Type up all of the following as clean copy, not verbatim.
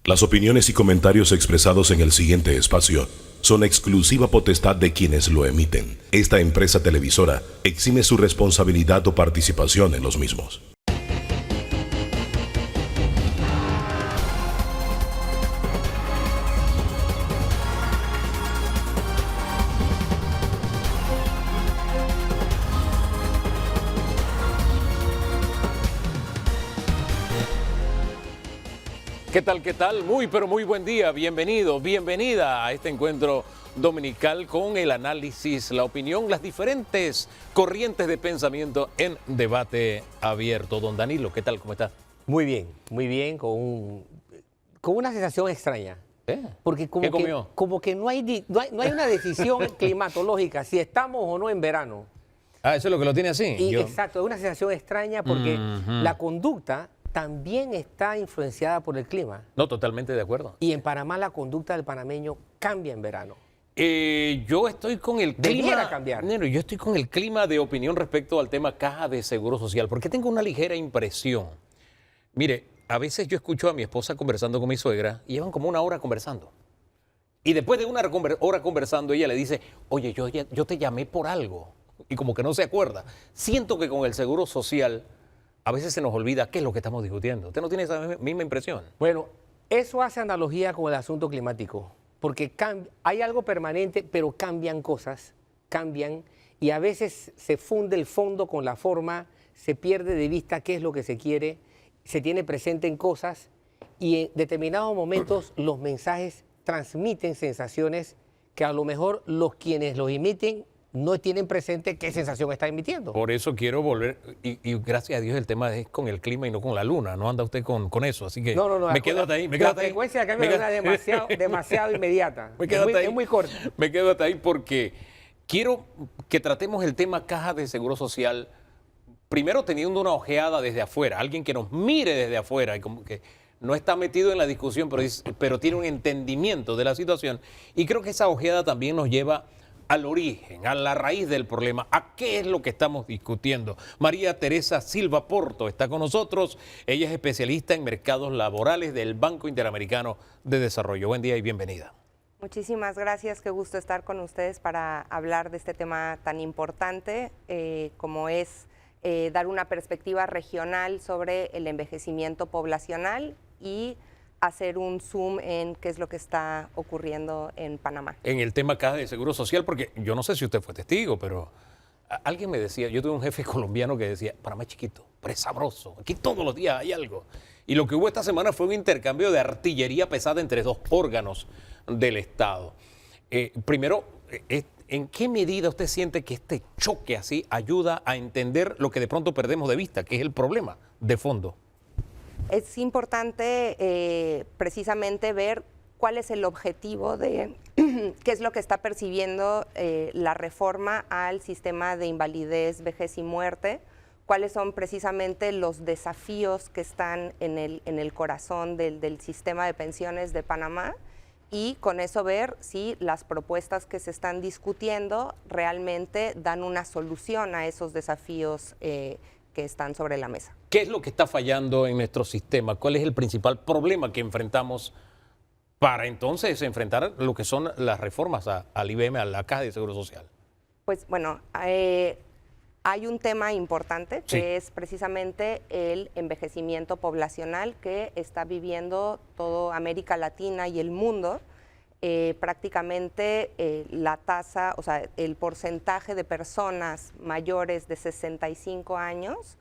Las opiniones y comentarios expresados en el siguiente espacio son exclusiva potestad de quienes lo emiten. Esta empresa televisora exime su responsabilidad o participación en los mismos. ¿Qué tal? ¿Qué tal? Muy, pero muy buen día. Bienvenido, bienvenida a este encuentro dominical con el análisis, la opinión, las diferentes corrientes de pensamiento en debate abierto. Don Danilo, ¿qué tal? ¿Cómo está? Muy bien, con una sensación extraña. Porque ¿Qué comió? Como que no hay una decisión climatológica, si estamos o no en verano. Ah, eso es lo que lo tiene así. Exacto, es una sensación extraña porque la conducta también está influenciada por el clima. No, totalmente de acuerdo. Y en Panamá la conducta del panameño cambia en verano. Yo estoy con el clima. Debiera cambiar. Nero, yo estoy con el clima de opinión respecto al tema caja de seguro social, porque tengo una ligera impresión. Mire, a veces yo escucho a mi esposa conversando con mi suegra y llevan como una hora conversando. Y después de una hora conversando, ella le dice, oye, yo te llamé por algo. Y como que no se acuerda. Siento que con el seguro social a veces se nos olvida qué es lo que estamos discutiendo. ¿Usted no tiene esa misma impresión? Bueno, eso hace analogía con el asunto climático, porque hay algo permanente, pero cambian cosas, y a veces se funde el fondo con la forma, se pierde de vista qué es lo que se quiere, se tiene presente en cosas, y en determinados momentos los mensajes transmiten sensaciones que a lo mejor quienes los emiten no tienen presente qué sensación está emitiendo. Por eso quiero volver, y gracias a Dios el tema es con el clima y no con la luna, no anda usted con eso, así que no, me quedo hasta ahí. La frecuencia de cambio es demasiado inmediata, es muy corta. Me quedo hasta ahí porque quiero que tratemos el tema caja de seguro social, primero teniendo una ojeada desde afuera, alguien que nos mire desde afuera y como que no está metido en la discusión, pero tiene un entendimiento de la situación, y creo que esa ojeada también nos lleva al origen, a la raíz del problema, a qué es lo que estamos discutiendo. María Teresa Silva Porto está con nosotros. Ella es especialista en mercados laborales del Banco Interamericano de Desarrollo. Buen día y bienvenida. Muchísimas gracias, qué gusto estar con ustedes para hablar de este tema tan importante como es dar una perspectiva regional sobre el envejecimiento poblacional y hacer un zoom en qué es lo que está ocurriendo en Panamá. En el tema caja de seguro social, porque yo no sé si usted fue testigo, pero alguien me decía, yo tuve un jefe colombiano que decía, Panamá es chiquito, pero es sabroso, aquí todos los días hay algo. Y lo que hubo esta semana fue un intercambio de artillería pesada entre dos órganos del Estado. Primero, ¿en qué medida usted siente que este choque así ayuda a entender lo que de pronto perdemos de vista, que es el problema de fondo? Es importante precisamente ver cuál es el objetivo de qué es lo que está percibiendo la reforma al sistema de invalidez, vejez y muerte, cuáles son precisamente los desafíos que están en el corazón del sistema de pensiones de Panamá, y con eso ver si las propuestas que se están discutiendo realmente dan una solución a esos desafíos que están sobre la mesa. ¿Qué es lo que está fallando en nuestro sistema? ¿Cuál es el principal problema que enfrentamos para entonces enfrentar lo que son las reformas al IBM, a la Caja de Seguro Social? Pues bueno, hay un tema importante que es precisamente el envejecimiento poblacional que está viviendo toda América Latina y el mundo. Prácticamente la tasa, o sea, el porcentaje de personas mayores de 65 años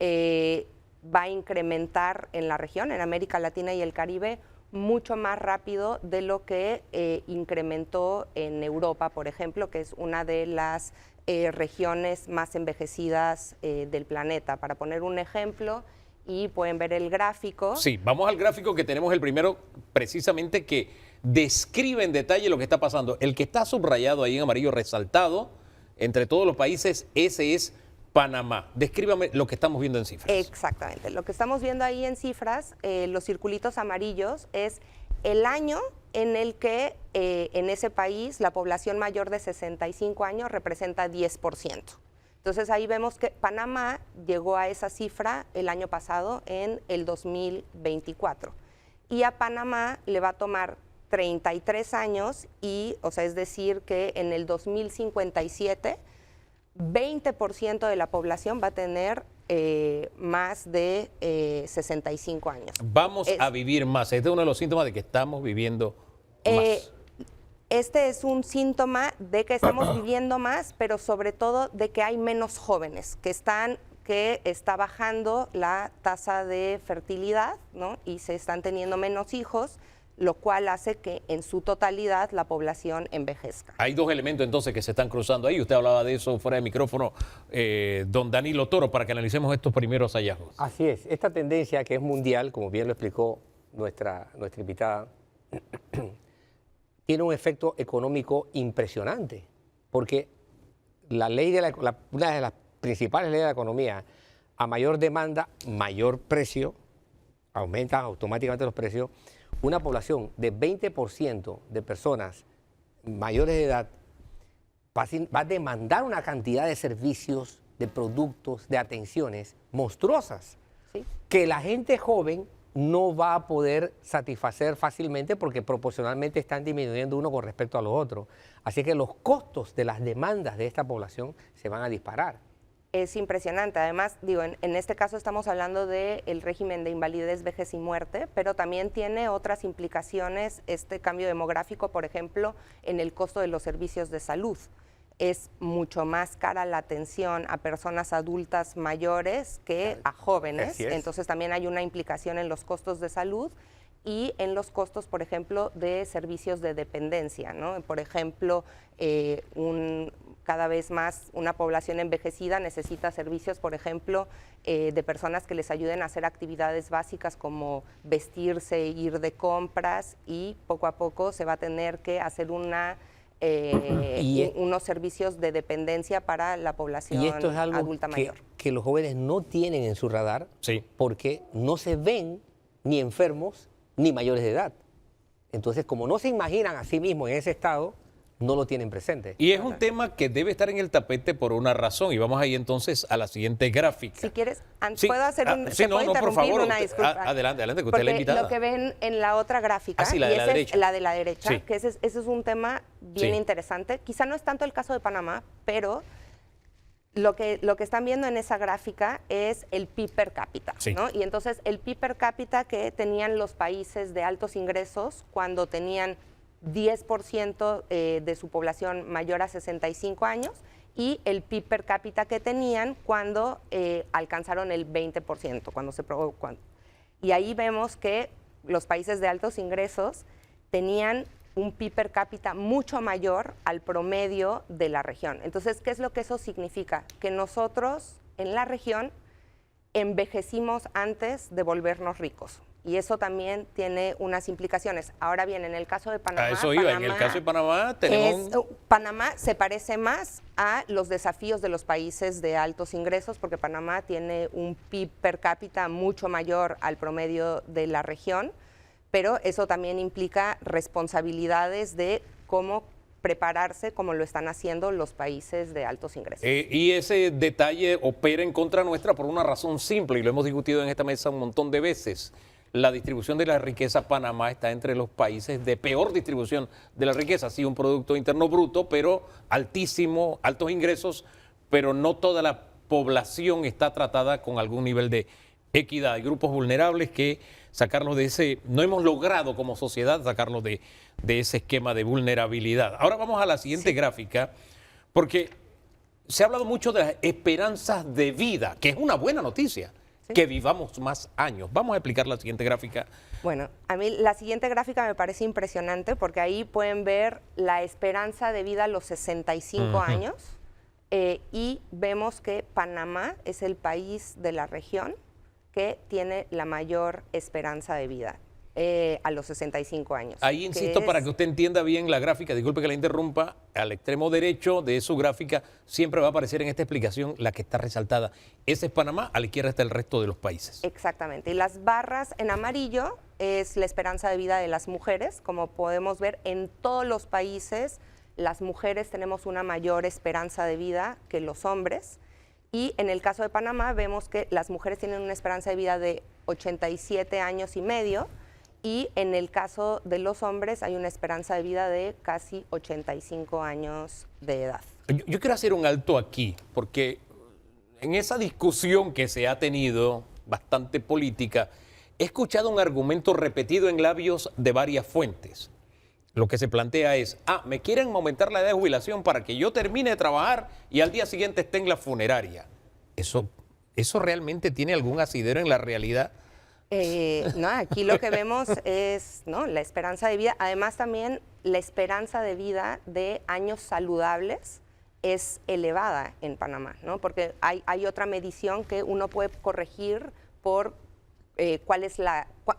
va a incrementar en la región, en América Latina y el Caribe, mucho más rápido de lo que incrementó en Europa, por ejemplo, que es una de las regiones más envejecidas del planeta. Para poner un ejemplo, y pueden ver el gráfico. Sí, vamos al gráfico que tenemos el primero, precisamente que describe en detalle lo que está pasando. El que está subrayado ahí en amarillo resaltado, entre todos los países, ese es Panamá. Descríbame lo que estamos viendo en cifras. Exactamente. Lo que estamos viendo ahí en cifras, los circulitos amarillos, es el año en el que en ese país la población mayor de 65 años representa 10%. Entonces ahí vemos que Panamá llegó a esa cifra el año pasado, en el 2024. y a Panamá le va a tomar 33 años y, o sea, es decir que en el 2057 20% de la población va a tener más de 65 años. Vamos a vivir más. Este es uno de los síntomas de que estamos viviendo más. Este es un síntoma de que estamos viviendo más, pero sobre todo de que hay menos jóvenes que está bajando la tasa de fertilidad, ¿no? Y se están teniendo menos hijos, lo cual hace que en su totalidad la población envejezca. Hay dos elementos entonces que se están cruzando ahí. Usted hablaba de eso fuera de micrófono, don Danilo Toro, para que analicemos estos primeros hallazgos. Así es, esta tendencia que es mundial, como bien lo explicó nuestra invitada, tiene un efecto económico impresionante, porque una de las principales leyes de la economía, a mayor demanda, mayor precio, aumentan automáticamente los precios. Una población de 20% de personas mayores de edad va a demandar una cantidad de servicios, de productos, de atenciones monstruosas, ¿sí? Que la gente joven no va a poder satisfacer fácilmente porque proporcionalmente están disminuyendo uno con respecto a los otros. Así que los costos de las demandas de esta población se van a disparar. Es impresionante. Además, digo, en este caso estamos hablando del régimen de invalidez, vejez y muerte, pero también tiene otras implicaciones este cambio demográfico, por ejemplo, en el costo de los servicios de salud. Es mucho más cara la atención a personas adultas mayores que a jóvenes. Entonces también hay una implicación en los costos de salud y en los costos, por ejemplo, de servicios de dependencia, ¿no? Por ejemplo, cada vez más una población envejecida necesita servicios, por ejemplo, de personas que les ayuden a hacer actividades básicas como vestirse, ir de compras, y poco a poco se va a tener que hacer unos servicios de dependencia para la población y esto es algo adulta mayor. Que los jóvenes no tienen en su radar, sí, porque no se ven ni enfermos ni mayores de edad. Entonces, como no se imaginan a sí mismos en ese estado, no lo tienen presente. Y es un tema que debe estar en el tapete por una razón. Y vamos ahí entonces a la siguiente gráfica. Si quieres, Sí. ¿puedo hacer Sí, ¿te puedo por favor. una disculpa? Adelante, que usted es la Porque invitada. lo que ven en la otra gráfica, Sí, la de la esa derecha. es la de la derecha, Sí. que ese es un tema bien Sí. interesante. Quizá no es tanto el caso de Panamá, pero lo que están viendo en esa gráfica es el PIB per cápita, Sí. ¿no? Y entonces el PIB per cápita que tenían los países de altos ingresos cuando tenían 10% de su población mayor a 65 años y el PIB per cápita que tenían cuando alcanzaron el 20%, y ahí vemos que los países de altos ingresos tenían un PIB per cápita mucho mayor al promedio de la región. Entonces, ¿qué es lo que eso significa? Que nosotros en la región envejecimos antes de volvernos ricos. Y eso también tiene unas implicaciones. Ahora bien, en el caso de Panamá... A eso iba. En el caso de Panamá tenemos... Panamá se parece más a los desafíos de los países de altos ingresos, porque Panamá tiene un PIB per cápita mucho mayor al promedio de la región, pero eso también implica responsabilidades de cómo prepararse como lo están haciendo los países de altos ingresos. Y ese detalle opera en contra nuestra por una razón simple, y lo hemos discutido en esta mesa un montón de veces. La distribución de la riqueza, Panamá está entre los países de peor distribución de la riqueza. Sí, un Producto Interno Bruto, pero altísimo, altos ingresos, pero no toda la población está tratada con algún nivel de equidad. Hay grupos vulnerables que sacarlos de ese, no hemos logrado como sociedad sacarlos de ese esquema de vulnerabilidad. Ahora vamos a la siguiente gráfica, porque se ha hablado mucho de las esperanzas de vida, que es una buena noticia. ¿Sí? Que vivamos más años. Vamos a explicar la siguiente gráfica. Bueno, a mí la siguiente gráfica me parece impresionante porque ahí pueden ver la esperanza de vida a los 65 años y vemos que Panamá es el país de la región que tiene la mayor esperanza de vida a los 65 años. Ahí insisto para que usted entienda bien la gráfica, disculpe que la interrumpa, al extremo derecho de su gráfica siempre va a aparecer en esta explicación la que está resaltada. Ese es Panamá, a la izquierda está el resto de los países. Exactamente, y las barras en amarillo es la esperanza de vida de las mujeres. Como podemos ver, en todos los países las mujeres tenemos una mayor esperanza de vida que los hombres. Y en el caso de Panamá vemos que las mujeres tienen una esperanza de vida de 87 años y medio y en el caso de los hombres hay una esperanza de vida de casi 85 años de edad. Yo quiero hacer un alto aquí, porque en esa discusión que se ha tenido, bastante política, he escuchado un argumento repetido en labios de varias fuentes. Lo que se plantea es, me quieren aumentar la edad de jubilación para que yo termine de trabajar y al día siguiente esté en la funeraria. ¿Eso realmente tiene algún asidero en la realidad? No, aquí lo que vemos es, ¿no?, la esperanza de vida. Además también la esperanza de vida de años saludables es elevada en Panamá, ¿no? Porque hay otra medición que uno puede corregir por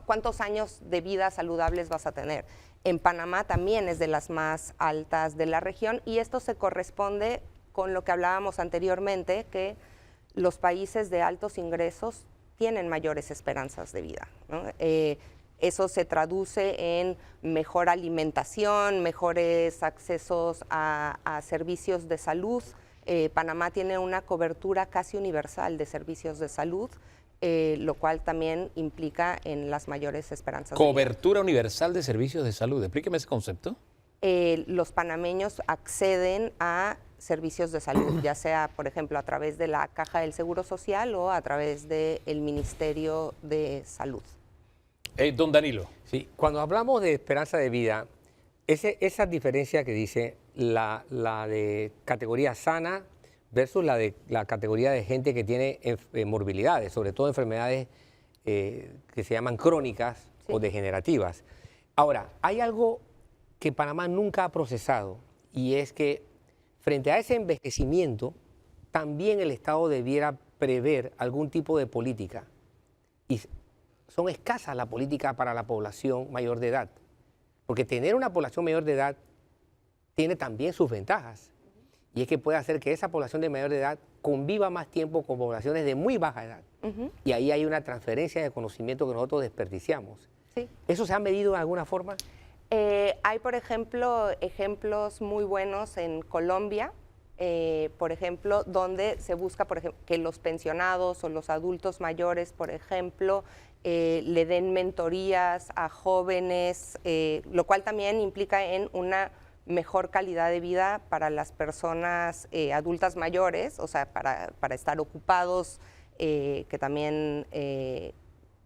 cuántos años de vida saludables vas a tener. En Panamá también es de las más altas de la región y esto se corresponde con lo que hablábamos anteriormente, que los países de altos ingresos tienen mayores esperanzas de vida, ¿no? Eso se traduce en mejor alimentación, mejores accesos a servicios de salud. Panamá tiene una cobertura casi universal de servicios de salud, lo cual también implica en las mayores esperanzas de vida. Cobertura universal de servicios de salud. Explíqueme ese concepto. Los panameños acceden a servicios de salud, ya sea, por ejemplo, a través de la Caja del Seguro Social o a través del Ministerio de Salud. Don Danilo. Sí, cuando hablamos de esperanza de vida, esa diferencia que dice la de categoría sana versus la categoría de gente que tiene morbilidades, sobre todo enfermedades que se llaman crónicas o degenerativas. Ahora, hay algo que Panamá nunca ha procesado y es que frente a ese envejecimiento, también el Estado debiera prever algún tipo de política. Y son escasas las políticas para la población mayor de edad, porque tener una población mayor de edad tiene también sus ventajas. Y es que puede hacer que esa población de mayor de edad conviva más tiempo con poblaciones de muy baja edad. Y ahí hay una transferencia de conocimiento que nosotros desperdiciamos. Sí. ¿Eso se ha medido de alguna forma? Hay, por ejemplo, ejemplos muy buenos en Colombia, por ejemplo, donde se busca, por ejemplo, que los pensionados o los adultos mayores, por ejemplo, le den mentorías a jóvenes, lo cual también implica en una mejor calidad de vida para las personas adultas mayores, o sea, para estar ocupados, que también,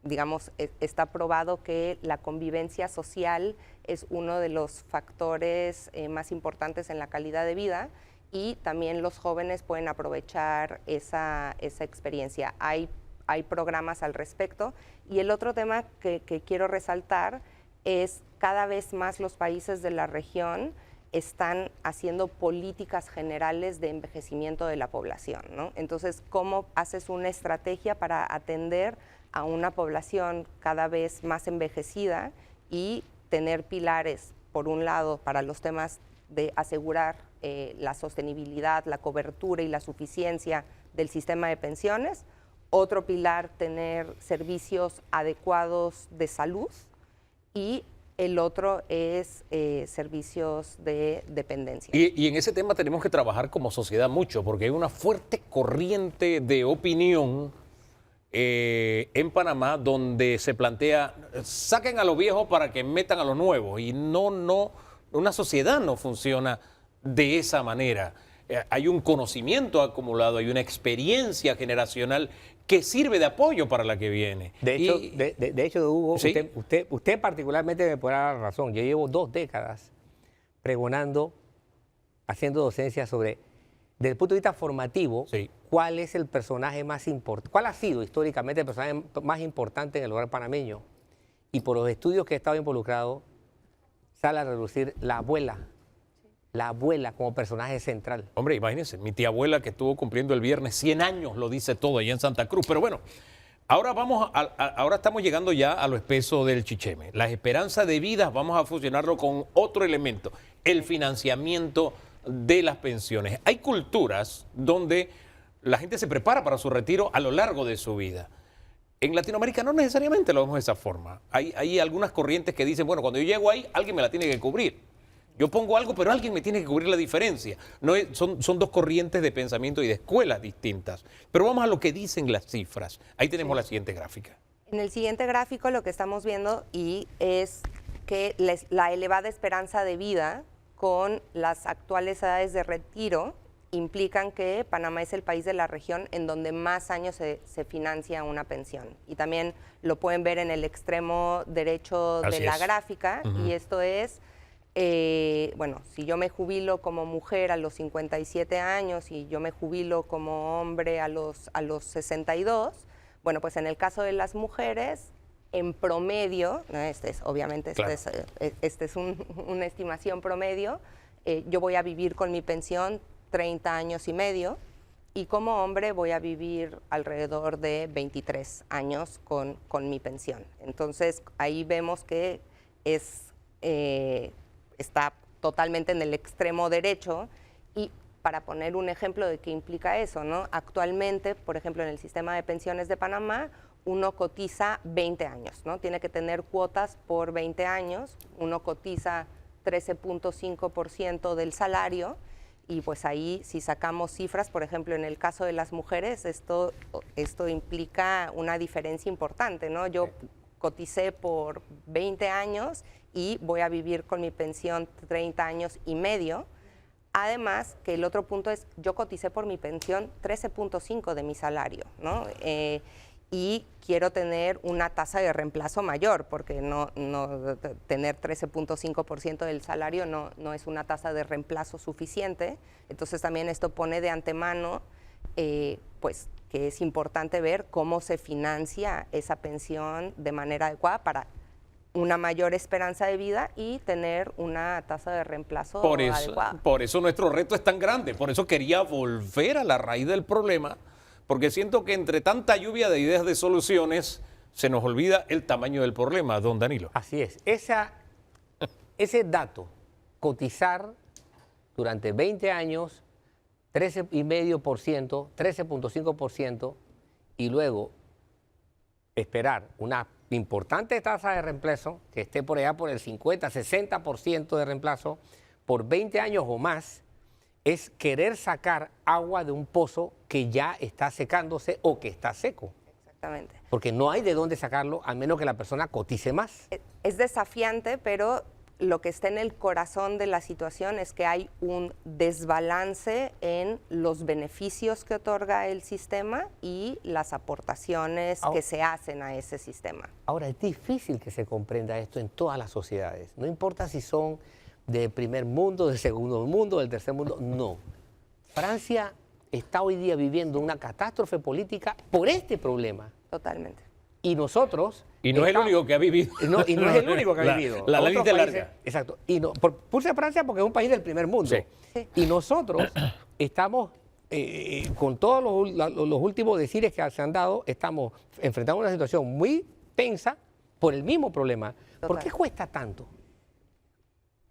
digamos, está probado que la convivencia social es uno de los factores más importantes en la calidad de vida y también los jóvenes pueden aprovechar esa experiencia. Hay programas al respecto. Y el otro tema que quiero resaltar es cada vez más los países de la región están haciendo políticas generales de envejecimiento de la población, ¿no? Entonces, ¿cómo haces una estrategia para atender a una población cada vez más envejecida y tener pilares, por un lado, para los temas de asegurar la sostenibilidad, la cobertura y la suficiencia del sistema de pensiones? Otro pilar, tener servicios adecuados de salud, y el otro es servicios de dependencia. Y en ese tema tenemos que trabajar como sociedad mucho, porque hay una fuerte corriente de opinión en Panamá donde se plantea, saquen a los viejos para que metan a los nuevos, y no, una sociedad no funciona de esa manera. Hay un conocimiento acumulado, hay una experiencia generacional que sirve de apoyo para la que viene. De hecho, Hugo, ¿sí? usted particularmente me puede dar razón. Yo llevo 2 décadas pregonando, haciendo docencia sobre, desde el punto de vista formativo, sí, cuál es el personaje más importante, cuál ha sido históricamente el personaje más importante en el hogar panameño. Y por los estudios que he estado involucrado, sale a relucir la abuela como personaje central. Hombre, imagínense, mi tía abuela que estuvo cumpliendo el viernes 100 años, lo dice todo allá en Santa Cruz. Pero bueno, ahora ahora estamos llegando ya a lo espeso del chicheme. Las esperanzas de vida vamos a fusionarlo con otro elemento, el financiamiento de las pensiones. Hay culturas donde la gente se prepara para su retiro a lo largo de su vida. En Latinoamérica no necesariamente lo vemos de esa forma. Hay algunas corrientes que dicen, bueno, cuando yo llego ahí, alguien me la tiene que cubrir. Yo pongo algo, pero alguien me tiene que cubrir la diferencia. Son 2 corrientes de pensamiento y de escuelas distintas. Pero vamos a lo que dicen las cifras. Ahí tenemos la siguiente gráfica. En el siguiente gráfico lo que estamos viendo es que la elevada esperanza de vida con las actuales edades de retiro implican que Panamá es el país de la región en donde más años se financia una pensión. Y también lo pueden ver en el extremo derecho de la gráfica, y esto es, bueno, si yo me jubilo como mujer a los 57 años y yo me jubilo como hombre a los 62, bueno, pues en el caso de las mujeres, en promedio, obviamente esta es una estimación promedio, yo voy a vivir con mi pensión 30 años y medio, y como hombre voy a vivir alrededor de 23 años con mi pensión. Entonces ahí vemos que está totalmente en el extremo derecho. Y para poner un ejemplo de qué implica eso, ¿no? Actualmente, por ejemplo, en el sistema de pensiones de Panamá, uno cotiza 20 años, ¿no? Tiene que tener cuotas por 20 años, uno cotiza 13.5% del salario, y pues ahí si sacamos cifras, por ejemplo, en el caso de las mujeres, esto implica una diferencia importante, ¿no? Yo coticé por 20 años y voy a vivir con mi pensión 30 años y medio. Además, que el otro punto es, yo coticé por mi pensión 13.5 de mi salario, ¿no? Y quiero tener una tasa de reemplazo mayor, porque no tener 13.5% del salario no es una tasa de reemplazo suficiente. Entonces también esto pone de antemano, pues, que es importante ver cómo se financia esa pensión de manera adecuada para una mayor esperanza de vida y tener una tasa de reemplazo adecuada. Por eso nuestro reto es tan grande, por eso quería volver a la raíz del problema, porque siento que entre tanta lluvia de ideas de soluciones se nos olvida el tamaño del problema, don Danilo. Así es. Ese dato, cotizar durante 20 años 13,5%, 13.5%, y luego esperar una importante tasa de reemplazo, que esté por allá por el 50, 60% de reemplazo, por 20 años o más, es querer sacar agua de un pozo que ya está secándose o que está seco. Exactamente. Porque no hay de dónde sacarlo, a menos que la persona cotice más. Es desafiante, pero lo que está en el corazón de la situación es que hay un desbalance en los beneficios que otorga el sistema y las aportaciones que se hacen a ese sistema. Ahora, es difícil que se comprenda esto en todas las sociedades. No importa si son de primer mundo, de segundo mundo, del tercer mundo, no. Francia está hoy día viviendo una catástrofe política por este problema. Totalmente. Y nosotros... Y no es el único que ha vivido. No, y no es el único que ha vivido. La lista es larga. Exacto. Y puse a Francia porque es un país del primer mundo. Sí. Y nosotros estamos, con todos los últimos decires que se han dado, estamos enfrentando una situación muy tensa por el mismo problema. Total. ¿Por qué cuesta tanto?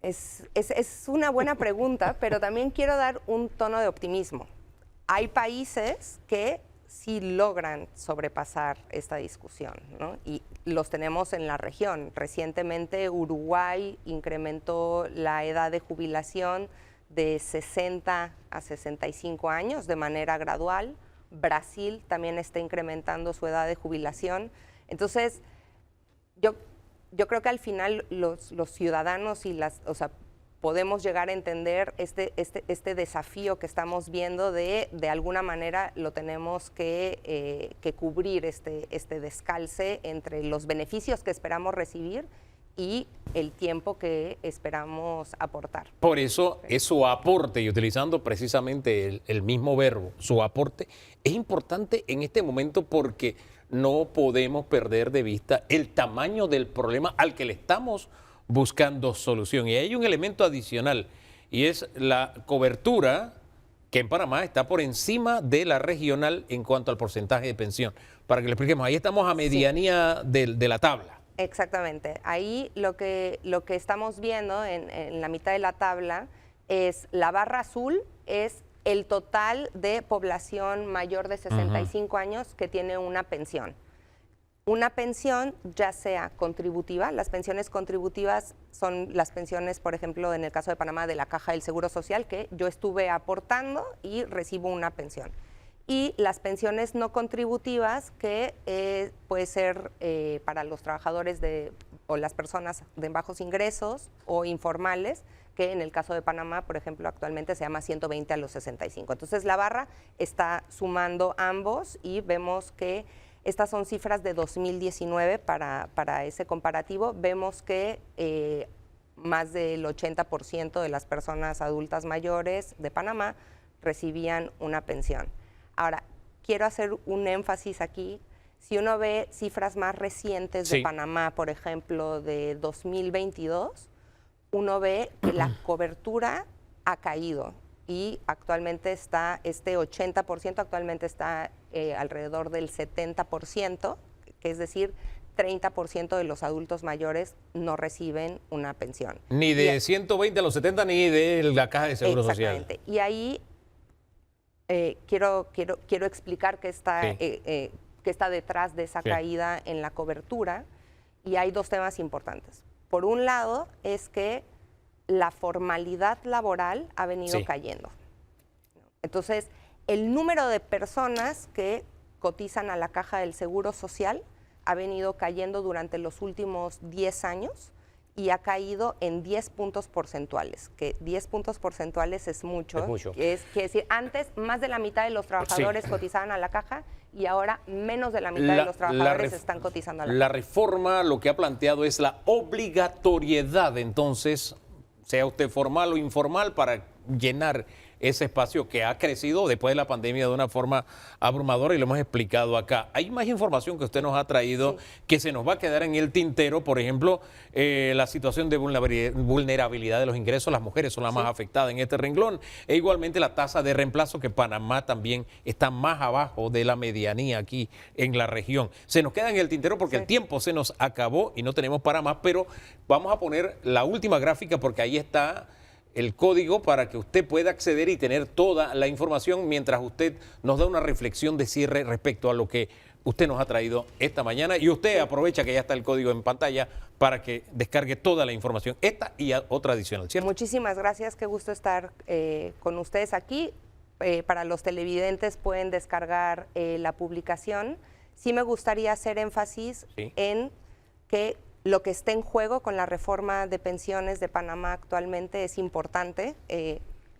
Es una buena pregunta, pero también quiero dar un tono de optimismo. Hay países que sí logran sobrepasar esta discusión, ¿no? Y los tenemos en la región. Recientemente Uruguay incrementó la edad de jubilación de 60 a 65 años de manera gradual. Brasil también está incrementando su edad de jubilación. Entonces, yo creo que al final los ciudadanos y podemos llegar a entender este desafío que estamos viendo de alguna manera lo tenemos que cubrir, este descalce entre los beneficios que esperamos recibir y el tiempo que esperamos aportar. Por eso es su aporte, y utilizando precisamente el mismo verbo, su aporte, es importante en este momento porque no podemos perder de vista el tamaño del problema al que le estamos buscando solución. Y hay un elemento adicional, y es la cobertura que en Panamá está por encima de la regional en cuanto al porcentaje de pensión. Para que le expliquemos, ahí estamos a medianía de la tabla. Exactamente. Ahí lo que estamos viendo en la mitad de la tabla es la barra azul, es el total de población mayor de 65 años que tiene una pensión. Una pensión ya sea contributiva, las pensiones contributivas son las pensiones, por ejemplo, en el caso de Panamá, de la Caja del Seguro Social, que yo estuve aportando y recibo una pensión. y las pensiones no contributivas, que puede ser para los trabajadores o las personas de bajos ingresos o informales, que en el caso de Panamá, por ejemplo, actualmente se llama 120 a los 65. Entonces la barra está sumando ambos y vemos que estas son cifras de 2019 para ese comparativo. Vemos que más del 80% de las personas adultas mayores de Panamá recibían una pensión. Ahora, quiero hacer un énfasis aquí. Si uno ve cifras más recientes de Panamá, por ejemplo, de 2022, uno ve que la cobertura ha caído y actualmente está, este 80% actualmente está alrededor del 70%, que es decir, 30% de los adultos mayores no reciben una pensión. Ni de 120 a los 70 ni de la Caja de Seguro Social. Exactamente. Y ahí quiero explicar qué está detrás de esa caída en la cobertura, y hay dos temas importantes. Por un lado, es que la formalidad laboral ha venido cayendo. Entonces, el número de personas que cotizan a la Caja del Seguro Social ha venido cayendo durante los últimos 10 años y ha caído en 10 puntos porcentuales, que 10 puntos porcentuales es mucho. Es mucho. Quiere decir, antes más de la mitad de los trabajadores cotizaban a la Caja y ahora menos de la mitad de los trabajadores están cotizando a la Caja. La reforma lo que ha planteado es la obligatoriedad, entonces, sea usted formal o informal, para llenar ese espacio que ha crecido después de la pandemia de una forma abrumadora, y lo hemos explicado acá. Hay más información que usted nos ha traído que se nos va a quedar en el tintero. Por ejemplo, la situación de vulnerabilidad de los ingresos. Las mujeres son las más afectadas en este renglón, e igualmente la tasa de reemplazo, que Panamá también está más abajo de la medianía aquí en la región. Se nos queda en el tintero porque el tiempo se nos acabó y no tenemos para más, pero vamos a poner la última gráfica porque ahí está el código para que usted pueda acceder y tener toda la información mientras usted nos da una reflexión de cierre respecto a lo que usted nos ha traído esta mañana. Y usted aprovecha que ya está el código en pantalla para que descargue toda la información, esta y otra adicional, ¿cierto? Muchísimas gracias, qué gusto estar con ustedes aquí. Para los televidentes pueden descargar la publicación. Sí me gustaría hacer énfasis en que lo que está en juego con la reforma de pensiones de Panamá actualmente es importante.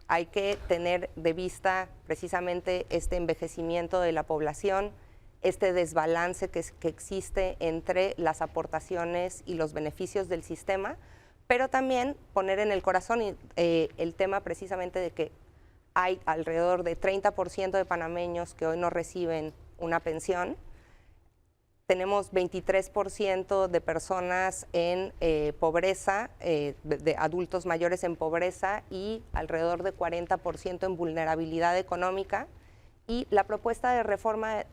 Hay que tener de vista precisamente este envejecimiento de la población, este desbalance que existe entre las aportaciones y los beneficios del sistema, pero también poner en el corazón el tema precisamente de que hay alrededor de 30% de panameños que hoy no reciben una pensión. Tenemos 23% de personas en pobreza, de adultos mayores en pobreza, y alrededor de 40% en vulnerabilidad económica. Y la propuesta de reforma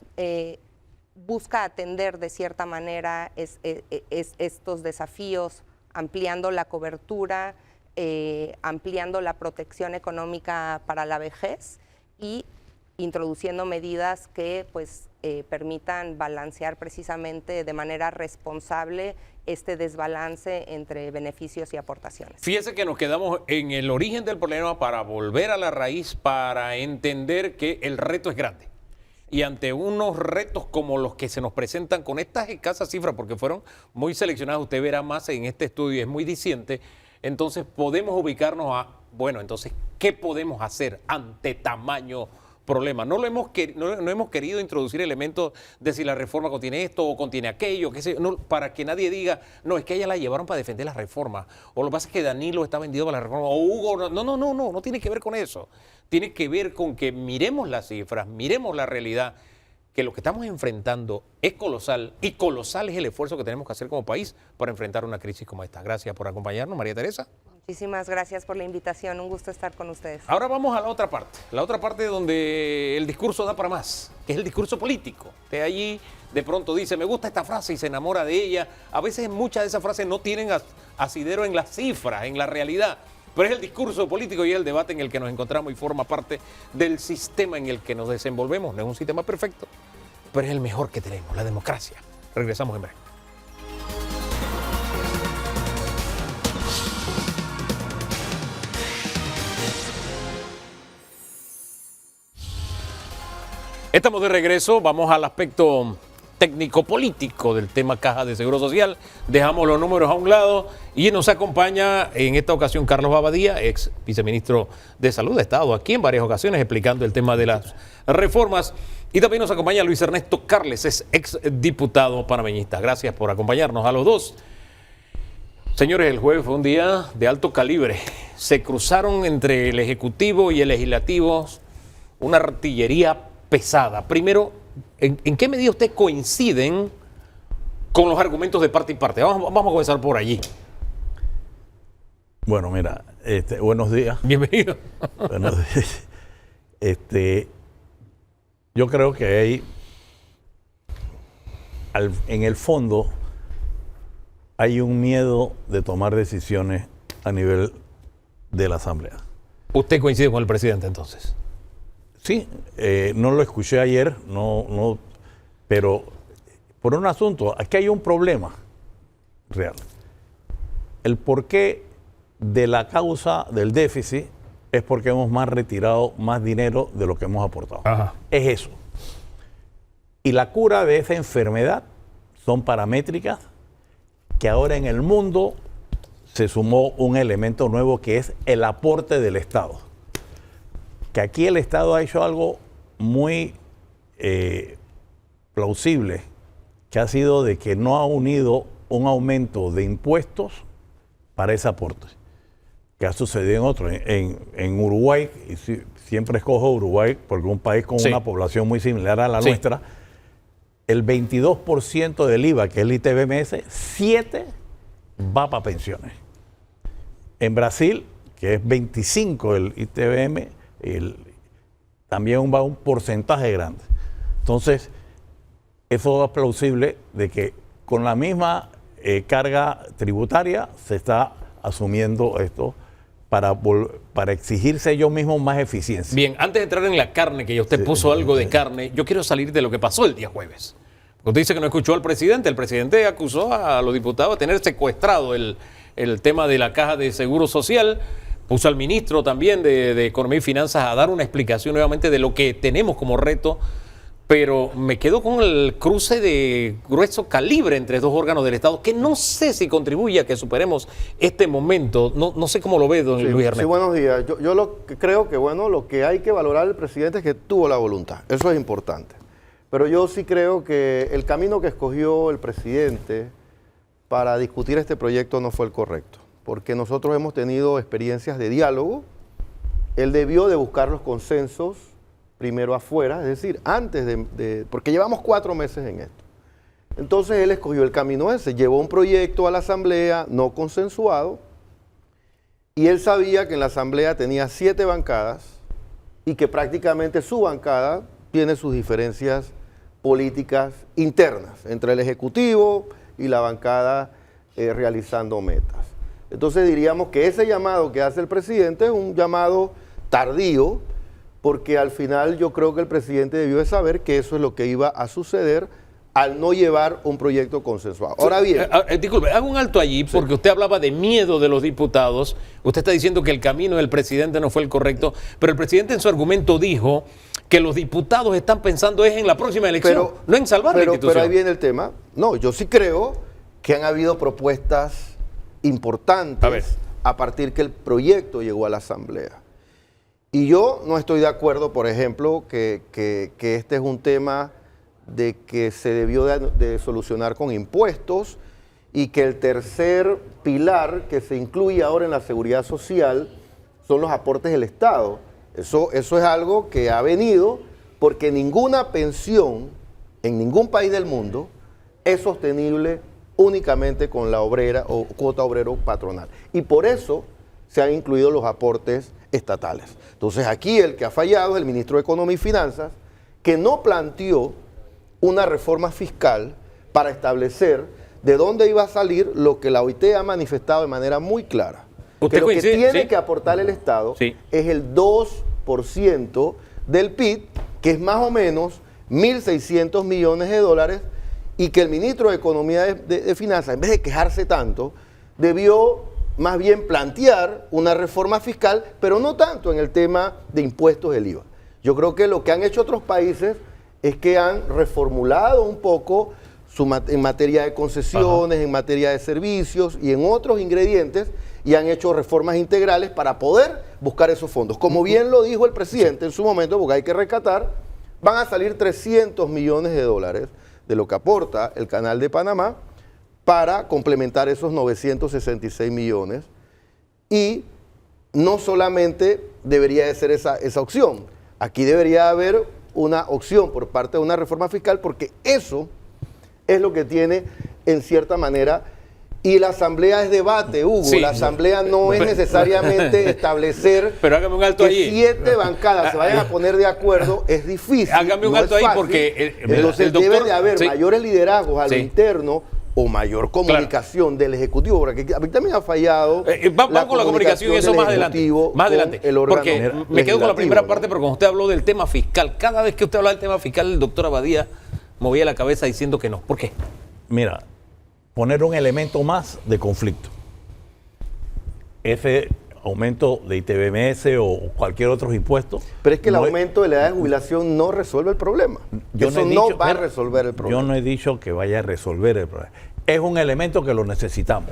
busca atender de cierta manera estos desafíos, ampliando la cobertura, ampliando la protección económica para la vejez y introduciendo medidas que permitan balancear precisamente de manera responsable este desbalance entre beneficios y aportaciones. Fíjese que nos quedamos en el origen del problema para volver a la raíz, para entender que el reto es grande. Y ante unos retos como los que se nos presentan con estas escasas cifras, porque fueron muy seleccionadas, usted verá más en este estudio, es muy diciente, entonces podemos ubicarnos a, bueno, entonces, ¿qué podemos hacer ante tamaño problema? No hemos querido introducir elementos de si la reforma contiene esto o contiene aquello, para que nadie diga, no, es que ella la llevaron para defender la reforma, o lo que pasa es que Danilo está vendido para la reforma, o Hugo, no tiene que ver con eso. Tiene que ver con que miremos las cifras, miremos la realidad, que lo que estamos enfrentando es colosal, y colosal es el esfuerzo que tenemos que hacer como país para enfrentar una crisis como esta. Gracias por acompañarnos, María Teresa. Muchísimas gracias por la invitación, un gusto estar con ustedes. Ahora vamos a la otra parte donde el discurso da para más, que es el discurso político. Usted allí de pronto dice, me gusta esta frase y se enamora de ella. A veces muchas de esas frases no tienen asidero en las cifras, en la realidad, pero es el discurso político y el debate en el que nos encontramos y forma parte del sistema en el que nos desenvolvemos. No es un sistema perfecto, pero es el mejor que tenemos, la democracia. Regresamos en breve. Estamos de regreso, vamos al aspecto técnico-político del tema Caja de Seguro Social. Dejamos los números a un lado y nos acompaña en esta ocasión Carlos Abadía, ex viceministro de Salud. Ha estado aquí en varias ocasiones explicando el tema de las reformas. Y también nos acompaña Luis Ernesto Carles, es ex diputado panameñista. Gracias por acompañarnos a los dos. Señores, el jueves fue un día de alto calibre. Se cruzaron entre el Ejecutivo y el Legislativo una artillería pesada. Primero, ¿en qué medida ustedes coinciden con los argumentos de parte y parte? Vamos a comenzar por allí. Bueno, mira, buenos días. Bienvenido. Buenos días. Yo creo que hay, en el fondo, hay un miedo de tomar decisiones a nivel de la Asamblea. ¿Usted coincide con el presidente entonces? Sí, no lo escuché ayer, pero por un asunto, aquí hay un problema real. El porqué de la causa del déficit es porque hemos retirado más dinero de lo que hemos aportado. Ajá. Es eso. Y la cura de esa enfermedad son paramétricas que ahora en el mundo se sumó un elemento nuevo que es el aporte del Estado. Que aquí el Estado ha hecho algo muy plausible, que ha sido de que no ha unido un aumento de impuestos para ese aporte, que ha sucedido en otros. En Uruguay, y siempre escojo Uruguay porque es un país con una población muy similar a la nuestra, el 22% del IVA, que es el ITBMS, 7% va para pensiones. En Brasil, que es 25% el ITBM, también va un porcentaje grande. Entonces, eso es plausible de que con la misma carga tributaria se está asumiendo esto para exigirse ellos mismos más eficiencia. Bien, antes de entrar en la carne, que ya usted puso algo de carne, yo quiero salir de lo que pasó el día jueves. Usted dice que no escuchó al presidente. El presidente acusó a los diputados de tener secuestrado el tema de la Caja de Seguro Social. Puso al ministro también de Economía y Finanzas a dar una explicación nuevamente de lo que tenemos como reto, pero me quedo con el cruce de grueso calibre entre dos órganos del Estado, que no sé si contribuye a que superemos este momento. No sé cómo lo ve, don Luis Ernesto. Sí, buenos días. Yo lo que creo que, lo que hay que valorar al presidente es que tuvo la voluntad. Eso es importante. Pero yo sí creo que el camino que escogió el presidente para discutir este proyecto no fue el correcto, porque nosotros hemos tenido experiencias de diálogo. Él debió de buscar los consensos primero afuera, es decir, antes porque llevamos 4 meses en esto. Entonces él escogió el camino ese, llevó un proyecto a la Asamblea no consensuado, y él sabía que en la Asamblea tenía 7 bancadas y que prácticamente su bancada tiene sus diferencias políticas internas entre el Ejecutivo y la bancada realizando metas. Entonces diríamos que ese llamado que hace el presidente es un llamado tardío, porque al final yo creo que el presidente debió de saber que eso es lo que iba a suceder al no llevar un proyecto consensuado. Ahora bien... Disculpe, hago un alto allí porque usted hablaba de miedo de los diputados. Usted está diciendo que el camino del presidente no fue el correcto, pero el presidente en su argumento dijo que los diputados están pensando en la próxima elección, no en salvar la institución. Pero ahí viene el tema. No, yo sí creo que han habido propuestas importantes a partir que el proyecto llegó a la Asamblea. Y yo no estoy de acuerdo, por ejemplo, que este es un tema de que se debió de solucionar con impuestos y que el tercer pilar que se incluye ahora en la seguridad social son los aportes del Estado. Eso es algo que ha venido porque ninguna pensión en ningún país del mundo es sostenible únicamente con la obrera o cuota obrero patronal. Y por eso se han incluido los aportes estatales. Entonces aquí el que ha fallado es el ministro de Economía y Finanzas, que no planteó una reforma fiscal para establecer de dónde iba a salir lo que la OIT ha manifestado de manera muy clara. Que lo que tiene que aportar el Estado es el 2% del PIB, que es más o menos 1.600 millones de dólares, y que el ministro de Economía de Finanzas, en vez de quejarse tanto, debió más bien plantear una reforma fiscal, pero no tanto en el tema de impuestos del IVA. Yo creo que lo que han hecho otros países es que han reformulado un poco en materia de concesiones, en materia de servicios y en otros ingredientes, y han hecho reformas integrales para poder buscar esos fondos. Como bien lo dijo el presidente en su momento, porque hay que rescatar, van a salir 300 millones de dólares de lo que aporta el Canal de Panamá para complementar esos 966 millones. Y no solamente debería de ser esa opción, aquí debería haber una opción por parte de una reforma fiscal, porque eso es lo que tiene en cierta manera, y la asamblea es debate, Hugo, Sí, la asamblea no es necesariamente establecer Pero hágame un alto que allí. 7 bancadas se vayan a poner de acuerdo, es difícil. Hágame un no alto es ahí fácil. porque Entonces el doctor- debe de haber sí. mayores liderazgos a lo Sí. interno o mayor comunicación del Ejecutivo, porque a mí también ha fallado. Vamos con la comunicación y eso del más adelante. Ejecutivo Más con adelante. el órgano Porque me quedo con la legislativo, primera ¿no? parte, pero cuando usted habló del tema fiscal, cada vez que usted habla del tema fiscal, el doctor Abadía movía la cabeza diciendo que no. ¿Por qué? Mira, poner un elemento más de conflicto. Ese aumento de ITBMS o cualquier otro impuesto. Pero es que el no aumento de la edad de jubilación no resuelve el problema. Eso no va a resolver el problema. Yo no he dicho que vaya a resolver el problema. Es un elemento que lo necesitamos.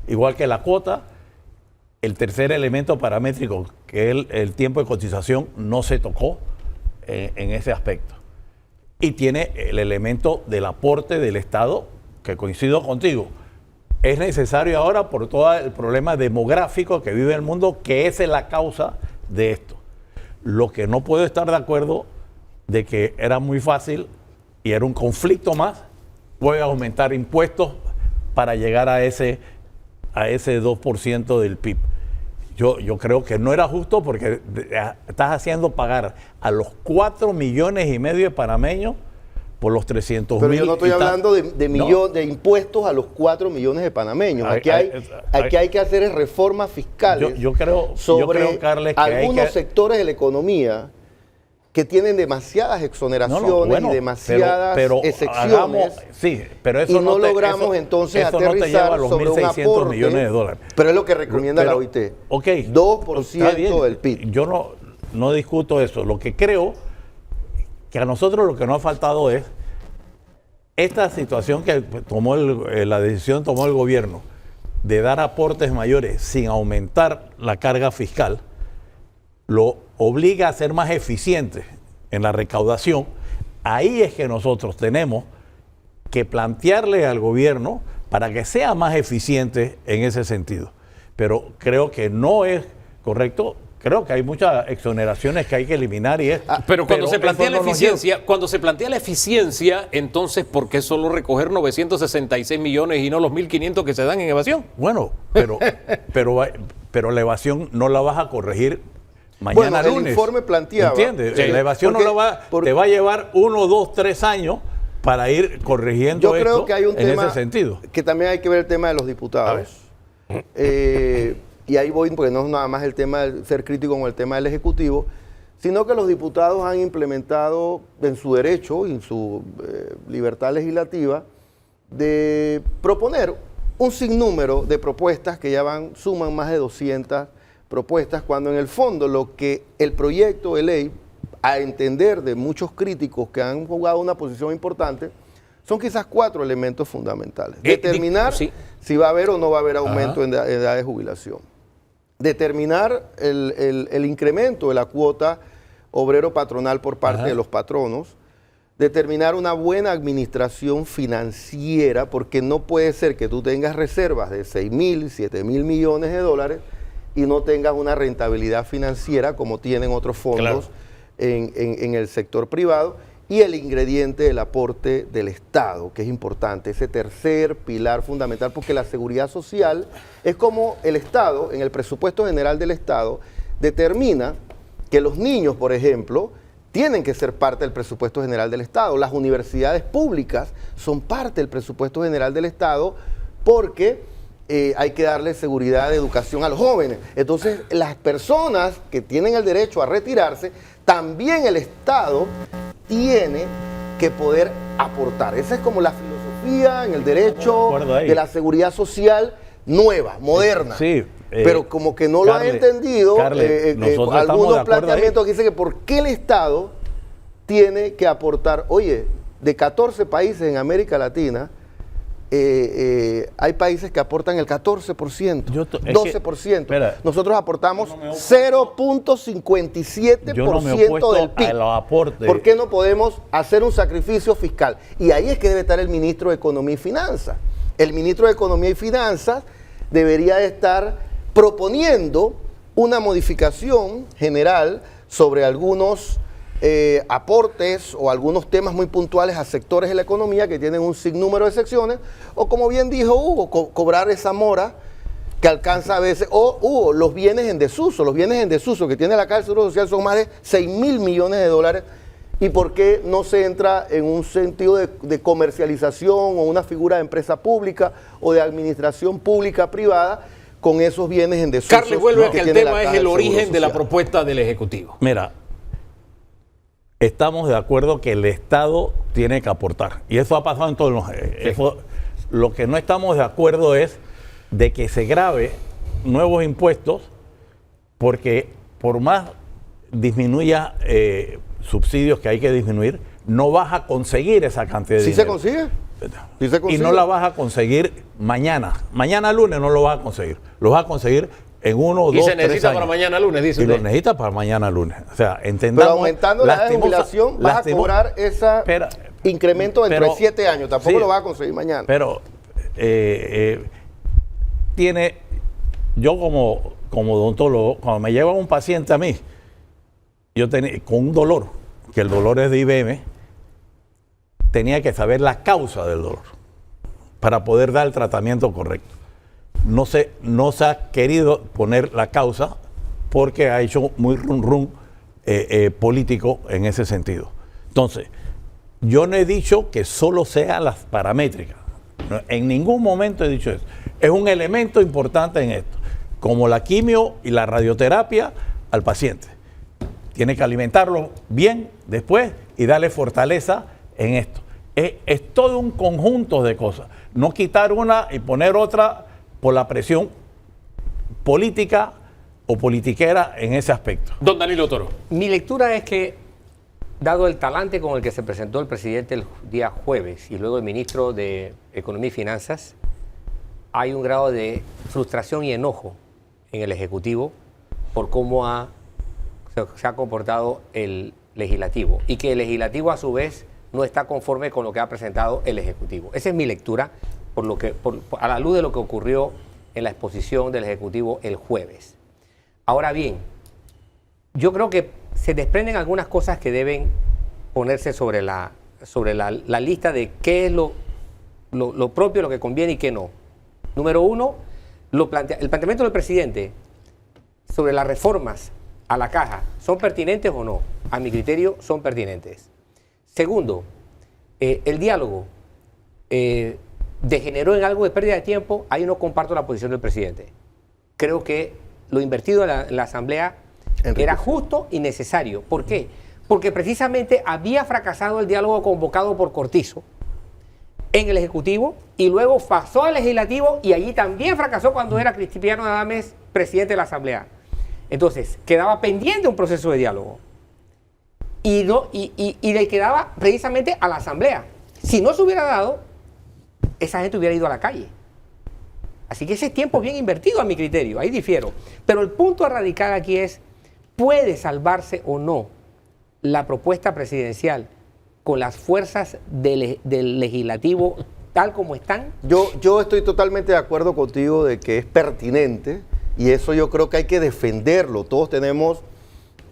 Igual que la cuota, el tercer elemento paramétrico, que es el tiempo de cotización, no se tocó en ese aspecto. Y tiene el elemento del aporte del Estado, que coincido contigo. Es necesario ahora por todo el problema demográfico que vive el mundo, que esa es la causa de esto. Lo que no puedo estar de acuerdo de que era muy fácil y era un conflicto más, voy a aumentar impuestos para llegar a ese 2% del PIB. Yo creo que no era justo porque estás haciendo pagar a los 4,5 millones de panameños por los 300,000. Pero yo no estoy hablando de impuestos a los 4 millones de panameños. Aquí hay que hacer reformas fiscales yo creo, Carles, que algunos sectores de la economía que tienen demasiadas exoneraciones y demasiadas excepciones. Pero eso y no logramos entonces eso no te lleva aterrizar a los sobre un 1.600 aporte, millones de dólares. Pero es lo que recomienda la OIT. Ok. 2% del PIB. Yo no discuto eso. Lo que creo que a nosotros lo que nos ha faltado es esta situación que tomó la decisión tomó el gobierno de dar aportes mayores sin aumentar la carga fiscal, lo obliga a ser más eficiente en la recaudación. Ahí es que nosotros tenemos que plantearle al gobierno para que sea más eficiente en ese sentido. Pero creo que no es correcto. Creo que hay muchas exoneraciones que hay que eliminar y Pero cuando se plantea eso la no nos eficiencia, entonces ¿por qué solo recoger 966 millones y no los 1.500 que se dan en evasión? Bueno, pero la evasión no la vas a corregir mañana Bueno, lunes. el informe planteaba. ¿Entiendes? Sí. La evasión te va a llevar 1, 2, 3 años para ir corrigiendo Yo creo que hay un en tema ese sentido. que también hay que ver el tema de los diputados. Y ahí voy, porque no es nada más el tema de ser crítico con el tema del Ejecutivo, sino que los diputados han implementado en su derecho y en su libertad legislativa de proponer un sinnúmero de propuestas que ya suman más de 200 propuestas, cuando en el fondo lo que el proyecto de ley, a entender de muchos críticos que han jugado una posición importante, son quizás 4 elementos fundamentales. Determinar si va a haber o no va a haber aumento en edad de jubilación. Determinar el incremento de la cuota obrero patronal por parte de los patronos. Determinar una buena administración financiera, porque no puede ser que tú tengas reservas de 6.000, 7.000 millones de dólares y no tengas una rentabilidad financiera como tienen otros fondos en el sector privado. Y el ingrediente del aporte del Estado, que es importante, ese tercer pilar fundamental, porque la seguridad social es como el Estado, en el presupuesto general del Estado, determina que los niños, por ejemplo, tienen que ser parte del presupuesto general del Estado. Las universidades públicas son parte del presupuesto general del Estado porque hay que darle seguridad de educación a los jóvenes. Entonces, las personas que tienen el derecho a retirarse, también el Estado tiene que poder aportar. Esa es como la filosofía en el derecho de la seguridad social nueva, moderna. Sí, pero como que no lo han entendido, algunos planteamientos que dicen que por qué el Estado tiene que aportar, oye, de 14 países en América Latina, hay países que aportan el 14%, 12%. Nosotros aportamos 0.57% del PIB. ¿Por qué no podemos hacer un sacrificio fiscal? Y ahí es que debe estar el ministro de Economía y Finanzas. El ministro de Economía y Finanzas debería de estar proponiendo una modificación general sobre algunos aportes o algunos temas muy puntuales a sectores de la economía que tienen un sinnúmero de secciones, o como bien dijo Hugo, cobrar esa mora que alcanza a veces, o Hugo, los bienes en desuso que tiene la Caja del Seguro Social son más de 6.000 millones de dólares. ¿Y por qué no se entra en un sentido de comercialización o una figura de empresa pública o de administración pública privada con esos bienes en desuso? Carles vuelve a que el tiene tema la es Caja el del Seguro origen de la Social. propuesta del Ejecutivo. Mira, estamos de acuerdo que el Estado tiene que aportar. Y eso ha pasado en todos los... Lo que no estamos de acuerdo es de que se grave nuevos impuestos, porque por más disminuya subsidios que hay que disminuir, no vas a conseguir esa cantidad de ¿Sí dinero. se consigue? ¿Sí se consigue? Y no la vas a conseguir mañana. Mañana lunes no lo vas a conseguir. Lo vas a conseguir en 1, 2, 3 años. Y se necesita para mañana lunes, dice Y lo usted. necesitas para mañana lunes. O sea, entendamos... Pero aumentando la edad de jubilación vas a cobrar ese incremento dentro de 7 años. Tampoco sí, lo vas a conseguir mañana. Pero yo como odontólogo, cuando me lleva un paciente a mí, yo tenía con un dolor, que el dolor es de IBM, tenía que saber la causa del dolor para poder dar el tratamiento correcto. No se ha querido poner la causa porque ha hecho muy rum político en ese sentido. Entonces, yo no he dicho que solo sean las paramétricas. No, en ningún momento he dicho eso. Es un elemento importante en esto. Como la quimio y la radioterapia al paciente. Tiene que alimentarlo bien después y darle fortaleza en esto. Es todo un conjunto de cosas. No quitar una y poner otra por la presión política o politiquera en ese aspecto. Don Danilo Toro. Mi lectura es que, dado el talante con el que se presentó el presidente el día jueves y luego el ministro de Economía y Finanzas, hay un grado de frustración y enojo en el Ejecutivo por cómo se ha comportado el Legislativo, y que el Legislativo a su vez no está conforme con lo que ha presentado el Ejecutivo. Esa es mi lectura a la luz de lo que ocurrió en la exposición del Ejecutivo el jueves. Ahora bien, yo creo que se desprenden algunas cosas que deben ponerse sobre la lista de qué es lo propio, lo que conviene y qué no. Número uno, el planteamiento del presidente sobre las reformas a la caja, ¿son pertinentes o no? A mi criterio, son pertinentes. Segundo, el diálogo degeneró en algo de pérdida de tiempo. Ahí no comparto la posición del presidente. Creo que lo invertido en la Asamblea era justo y necesario. ¿Por qué? Porque precisamente había fracasado el diálogo convocado por Cortizo en el Ejecutivo y luego pasó al Legislativo, y allí también fracasó cuando era Cristiano Adames presidente de la Asamblea. Entonces, quedaba pendiente un proceso de diálogo y le quedaba precisamente a la Asamblea. Si no se hubiera dado, esa gente hubiera ido a la calle. Así que ese es tiempo bien invertido a mi criterio, ahí difiero. Pero el punto a radicar aquí es, ¿puede salvarse o no la propuesta presidencial con las fuerzas del Legislativo tal como están? Yo estoy totalmente de acuerdo contigo de que es pertinente, y eso yo creo que hay que defenderlo. Todos tenemos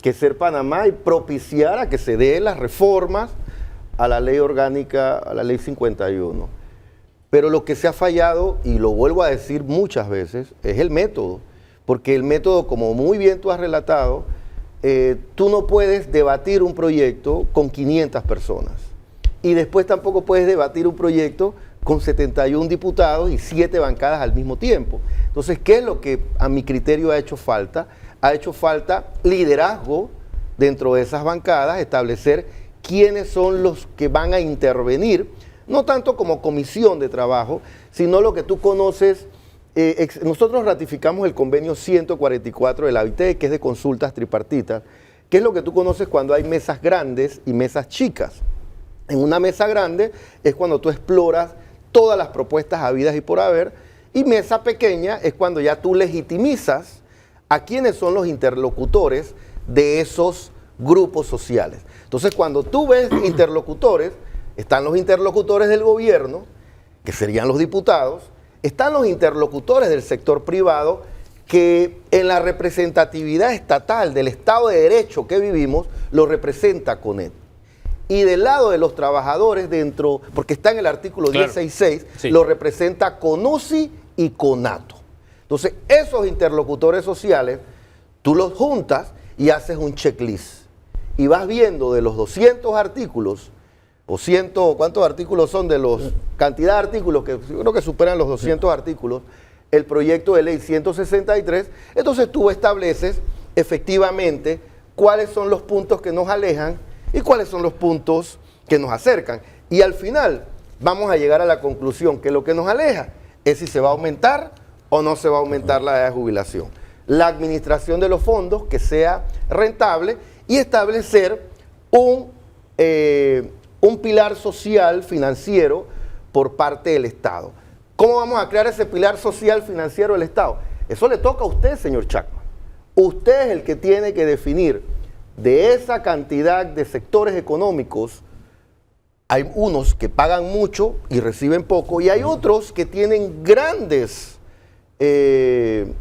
que ser Panamá y propiciar a que se den las reformas a la ley orgánica, a la ley 51. Pero lo que se ha fallado, y lo vuelvo a decir muchas veces, es el método. Porque el método, como muy bien tú has relatado, tú no puedes debatir un proyecto con 500 personas. Y después tampoco puedes debatir un proyecto con 71 diputados y 7 bancadas al mismo tiempo. Entonces, ¿qué es lo que a mi criterio ha hecho falta? Ha hecho falta liderazgo dentro de esas bancadas, establecer quiénes son los que van a intervenir, no tanto como comisión de trabajo, sino lo que tú conoces. Nosotros ratificamos el convenio 144 de la OIT, que es de consultas tripartitas, ¿Qué es lo que tú conoces cuando hay mesas grandes y mesas chicas? En una mesa grande es cuando tú exploras todas las propuestas habidas y por haber, y mesa pequeña es cuando ya tú legitimizas a quiénes son los interlocutores de esos grupos sociales. Entonces, cuando tú ves interlocutores, están los interlocutores del gobierno, que serían los diputados, están los interlocutores del sector privado, que en la representatividad estatal del Estado de Derecho que vivimos, lo representa CONET. Y del lado de los trabajadores dentro, porque está en el artículo 1066, Sí. lo representa CONUSI y CONATO. Entonces, esos interlocutores sociales, tú los juntas y haces un checklist. Y vas viendo de los 200 artículos, o 100, ¿cuántos artículos son de los? Cantidad de artículos, que yo creo que superan los 200 artículos, el proyecto de ley 163, entonces tú estableces efectivamente cuáles son los puntos que nos alejan y cuáles son los puntos que nos acercan. Y al final vamos a llegar a la conclusión que lo que nos aleja es si se va a aumentar o no se va a aumentar la edad de jubilación. La administración de los fondos que sea rentable y establecer un pilar social financiero por parte del Estado. ¿Cómo vamos a crear ese pilar social financiero del Estado? Eso le toca a usted, señor Chacma. Usted es el que tiene que definir de esa cantidad de sectores económicos. Hay unos que pagan mucho y reciben poco, y hay otros que tienen grandes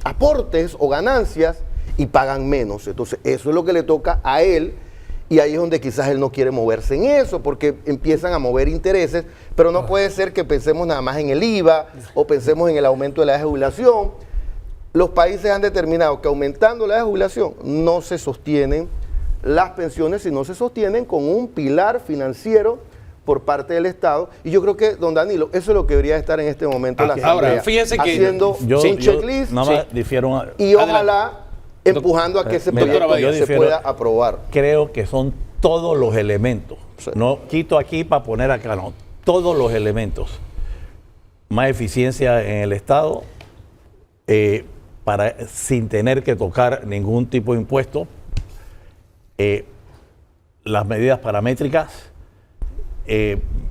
aportes o ganancias y pagan menos. Entonces, eso es lo que le toca a él, y ahí es donde quizás él no quiere moverse en eso, porque empiezan a mover intereses, pero no puede ser que pensemos nada más en el IVA o pensemos en el aumento de la edad de jubilación. Los países han determinado que aumentando la edad de jubilación no se sostienen las pensiones, sino se sostienen con un pilar financiero por parte del Estado. Y yo creo que, don Danilo, eso es lo que debería estar en este momento la Asamblea. Ahora, fíjense que haciendo un checklist nada más difiero y ojalá empujando a que ese proyecto se pueda aprobar. Creo que son todos los elementos. Sí. No quito aquí para poner acá, no. Todos los elementos. Más eficiencia en el Estado, sin tener que tocar ningún tipo de impuesto. Las medidas paramétricas,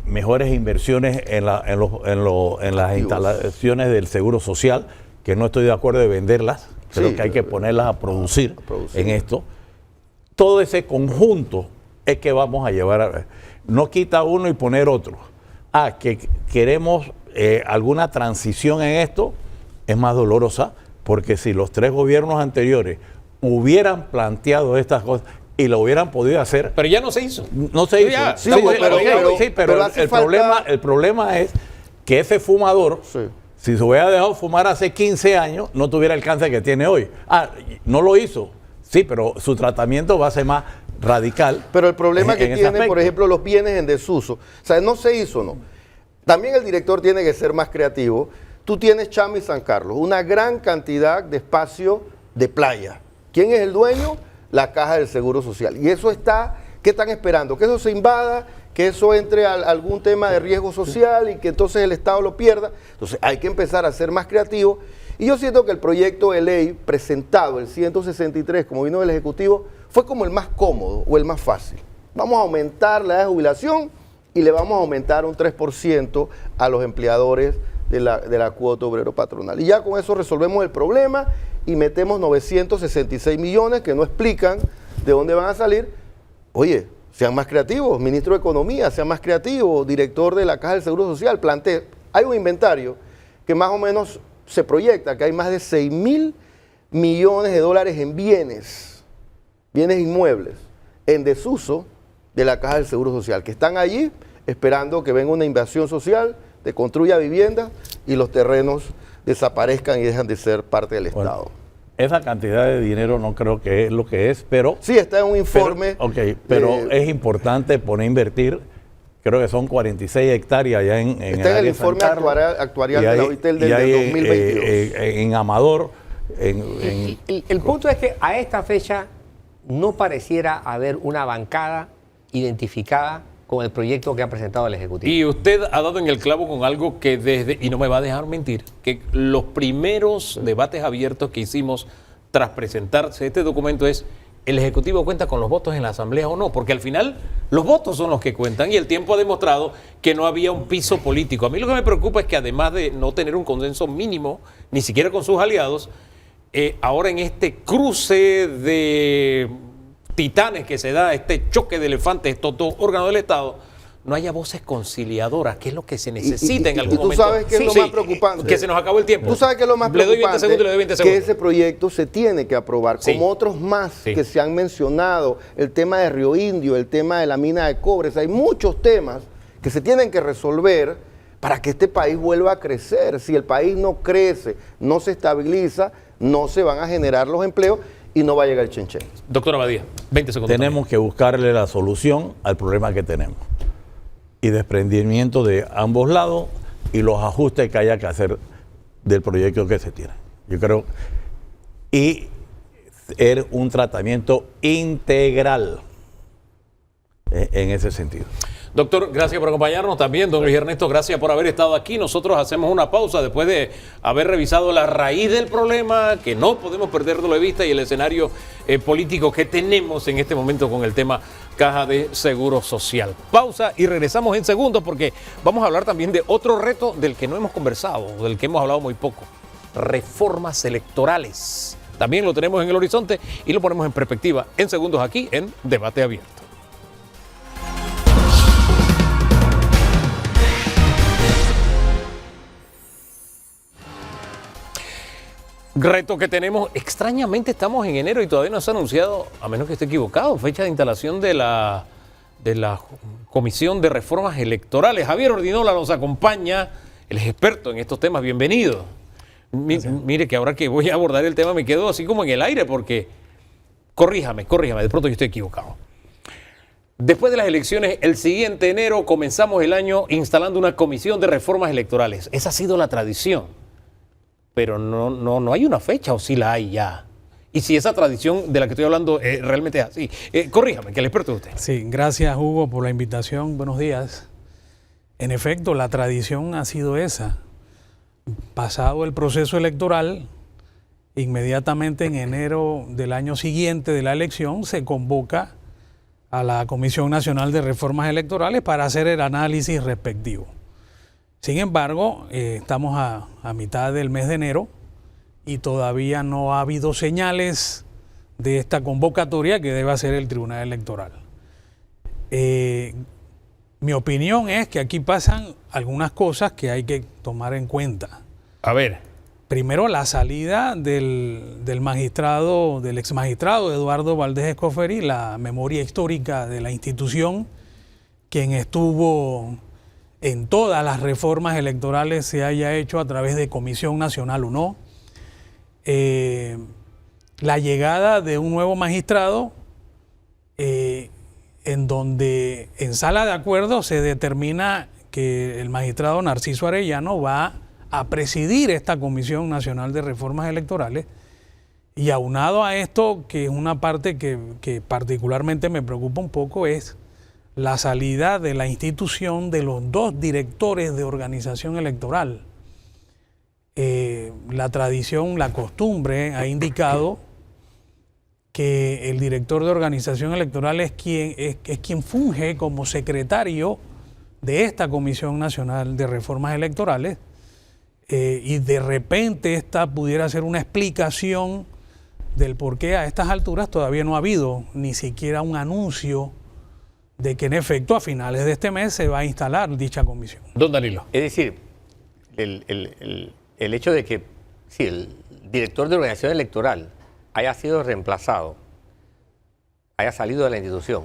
mejores inversiones en las instalaciones del Seguro Social, que no estoy de acuerdo de venderlas, creo que hay que ponerlas a producir en esto. Todo ese conjunto es que vamos a llevar, no quita uno y poner otro. Que queremos alguna transición en esto, es más dolorosa, porque si los 3 gobiernos anteriores hubieran planteado estas cosas y lo hubieran podido hacer. Pero ya no se hizo. No se hizo. Ya, Sí, pero el problema es que ese fumador, si se hubiera dejado fumar hace 15 años, no tuviera el cáncer que tiene hoy. No lo hizo. Sí, pero su tratamiento va a ser más radical. Pero el problema que tiene, por ejemplo, los bienes en desuso. O sea, no se hizo, ¿no? También el director tiene que ser más creativo. Tú tienes Chama y San Carlos, una gran cantidad de espacio de playa. ¿Quién es el dueño? La Caja del Seguro Social. Y eso está, ¿qué están esperando? Que eso se invada, que eso entre a algún tema de riesgo social y que entonces el Estado lo pierda. Entonces hay que empezar a ser más creativo. Y yo siento que el proyecto de ley presentado, el 163, como vino del Ejecutivo, fue como el más cómodo o el más fácil. Vamos a aumentar la edad de jubilación y le vamos a aumentar un 3% a los empleadores de la cuota obrero patronal. Y ya con eso resolvemos el problema y metemos 966 millones que no explican de dónde van a salir. Oye, sean más creativos, ministro de Economía, sean más creativos, director de la Caja del Seguro Social, plantee. Hay un inventario que más o menos se proyecta que hay más de 6.000 millones de dólares en bienes inmuebles, en desuso de la Caja del Seguro Social, que están allí esperando que venga una invasión social, de construya viviendas y los terrenos desaparezcan y dejan de ser parte del Estado. Bueno, esa cantidad de dinero no creo que es lo que es, pero... Sí, está en un informe. Pero es importante poner a invertir, creo que son 46 hectáreas allá en está en el informe actuarial de la OIT del 2022. En Amador. El punto es que a esta fecha no pareciera haber una bancada identificada con el proyecto que ha presentado el Ejecutivo. Y usted ha dado en el clavo con algo que y no me va a dejar mentir, que los primeros debates abiertos que hicimos tras presentarse este documento es el Ejecutivo cuenta con los votos en la Asamblea o no, porque al final los votos son los que cuentan y el tiempo ha demostrado que no había un piso político. A mí lo que me preocupa es que además de no tener un consenso mínimo, ni siquiera con sus aliados, ahora en este cruce de titanes que se da, este choque de elefantes, estos dos órganos del Estado, no haya voces conciliadoras, que es lo que se necesita en algún momento. Y tú sabes que es lo más preocupante. Que se nos acabó el tiempo. Tú sabes que es lo más Le doy 20 preocupante, segundos y le doy 20 segundos. que ese proyecto se tiene que aprobar, Sí. como otros más Sí. que se han mencionado, el tema de Río Indio, el tema de la mina de cobre. O sea, hay muchos temas que se tienen que resolver para que este país vuelva a crecer. Si el país no crece, no se estabiliza, no se van a generar los empleos y no va a llegar el chenchen. Doctora Badía, 20 segundos. Tenemos que buscarle la solución al problema que tenemos. Y desprendimiento de ambos lados y los ajustes que haya que hacer del proyecto que se tiene. Yo creo, y es un tratamiento integral en ese sentido. Doctor, gracias por acompañarnos también. Don Luis Ernesto, gracias por haber estado aquí. Nosotros hacemos una pausa después de haber revisado la raíz del problema, que no podemos perderlo de vista, y el escenario político que tenemos en este momento con el tema Caja de Seguro Social. Pausa y regresamos en segundos porque vamos a hablar también de otro reto del que no hemos conversado, del que hemos hablado muy poco. Reformas electorales. También lo tenemos en el horizonte y lo ponemos en perspectiva en segundos aquí en Debate Abierto. Reto que tenemos, extrañamente estamos en enero y todavía no se ha anunciado, a menos que esté equivocado, fecha de instalación de la Comisión de Reformas Electorales. Javier Ordinola nos acompaña, él es experto en estos temas, bienvenido. Mire que ahora que voy a abordar el tema me quedo así como en el aire porque, corríjame, de pronto yo estoy equivocado. Después de las elecciones, el siguiente enero comenzamos el año instalando una Comisión de Reformas Electorales. Esa ha sido la tradición. Pero no hay una fecha, o sí la hay ya. Y si esa tradición de la que estoy hablando realmente es así. Corríjame, que el experto es usted. Sí, gracias Hugo por la invitación. Buenos días. En efecto, la tradición ha sido esa. Pasado el proceso electoral, inmediatamente en enero del año siguiente de la elección se convoca a la Comisión Nacional de Reformas Electorales para hacer el análisis respectivo. Sin embargo, estamos a mitad del mes de enero y todavía no ha habido señales de esta convocatoria que debe hacer el Tribunal Electoral. Mi opinión es que aquí pasan algunas cosas que hay que tomar en cuenta. A ver. Primero, la salida del magistrado, del exmagistrado Eduardo Valdés Escoferi, la memoria histórica de la institución, quien estuvo en todas las reformas electorales, se haya hecho a través de Comisión Nacional o no. La llegada de un nuevo magistrado, en donde en sala de acuerdo se determina que el magistrado Narciso Arellano va a presidir esta Comisión Nacional de Reformas Electorales, y aunado a esto, que es una parte que particularmente me preocupa un poco, es la salida de la institución de los dos directores de organización electoral. La tradición, la costumbre ha indicado que el director de organización electoral es quien funge como secretario de esta Comisión Nacional de Reformas Electorales, y de repente esta pudiera ser una explicación del por qué a estas alturas todavía no ha habido ni siquiera un anuncio de que en efecto a finales de este mes se va a instalar dicha comisión. Don Danilo. Es decir, el hecho de que si el director de organización electoral haya sido reemplazado, haya salido de la institución,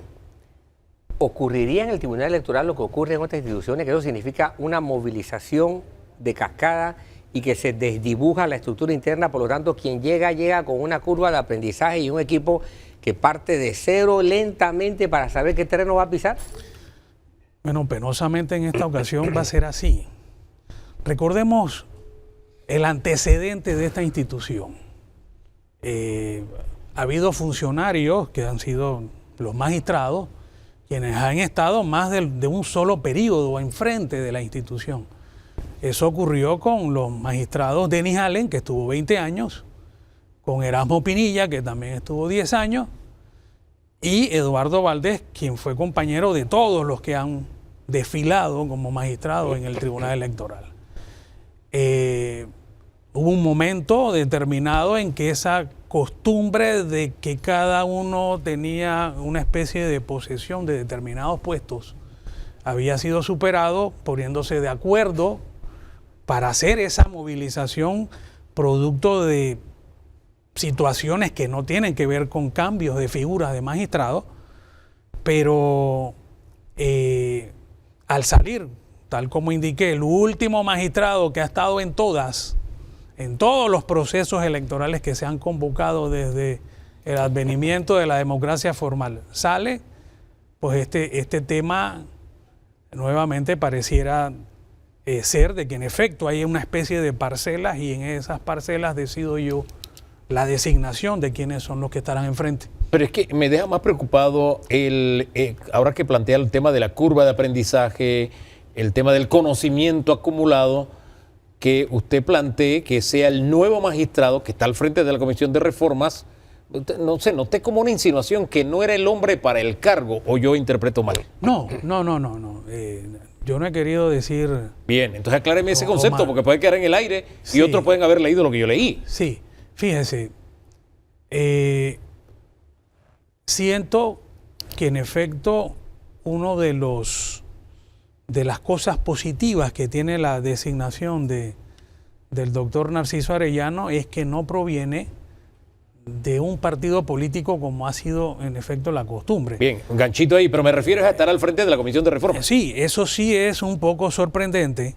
ocurriría en el Tribunal Electoral lo que ocurre en otras instituciones, que eso significa una movilización de cascada y que se desdibuja la estructura interna. Por lo tanto, quien llega con una curva de aprendizaje y un equipo que parte de cero lentamente para saber qué terreno va a pisar. Bueno, penosamente en esta ocasión va a ser así. Recordemos el antecedente de esta institución. Ha habido funcionarios que han sido los magistrados, quienes han estado más de un solo periodo enfrente de la institución. Eso ocurrió con los magistrados Denis Allen, que estuvo 20 años, con Erasmo Pinilla, que también estuvo 10 años, y Eduardo Valdés, quien fue compañero de todos los que han desfilado como magistrados en el Tribunal Electoral. Hubo un momento determinado en que esa costumbre de que cada uno tenía una especie de posesión de determinados puestos había sido superado, poniéndose de acuerdo para hacer esa movilización producto de situaciones que no tienen que ver con cambios de figuras de magistrados, pero al salir, tal como indiqué, el último magistrado que ha estado en todos los procesos electorales que se han convocado desde el advenimiento de la democracia formal, sale, pues este tema nuevamente pareciera ser de que en efecto hay una especie de parcelas y en esas parcelas decido yo la designación de quiénes son los que estarán enfrente. Pero es que me deja más preocupado ahora que plantea el tema de la curva de aprendizaje, el tema del conocimiento acumulado, que usted plantee que sea el nuevo magistrado que está al frente de la Comisión de Reformas. No sé, noté como una insinuación que no era el hombre para el cargo, o yo interpreto mal. No. Yo no he querido decir... Bien, entonces acláreme ese concepto, porque puede quedar en el aire y otros pueden haber leído lo que yo leí. Sí, fíjese, siento que en efecto uno de las cosas positivas que tiene la designación del doctor Narciso Arellano es que no proviene de un partido político como ha sido en efecto la costumbre. Bien, un ganchito ahí, pero me refiero a estar al frente de la Comisión de Reformas. Sí, eso sí es un poco sorprendente,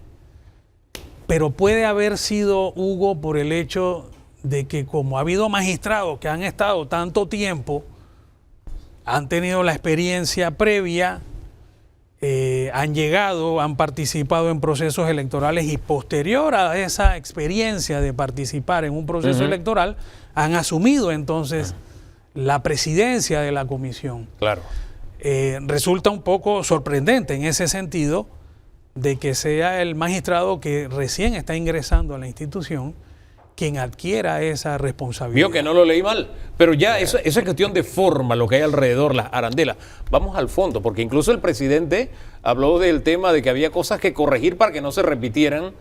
pero puede haber sido, Hugo, por el hecho de que como ha habido magistrados que han estado tanto tiempo, han tenido la experiencia previa, han llegado, han participado en procesos electorales y posterior a esa experiencia de participar en un proceso electoral, han asumido entonces la presidencia de la comisión. Claro. Resulta un poco sorprendente en ese sentido de que sea el magistrado que recién está ingresando a la institución quien adquiera esa responsabilidad. Vio que no lo leí mal, pero ya eso es cuestión de forma, lo que hay alrededor, las arandelas. Vamos al fondo, porque incluso el presidente habló del tema de que había cosas que corregir para que no se repitieran.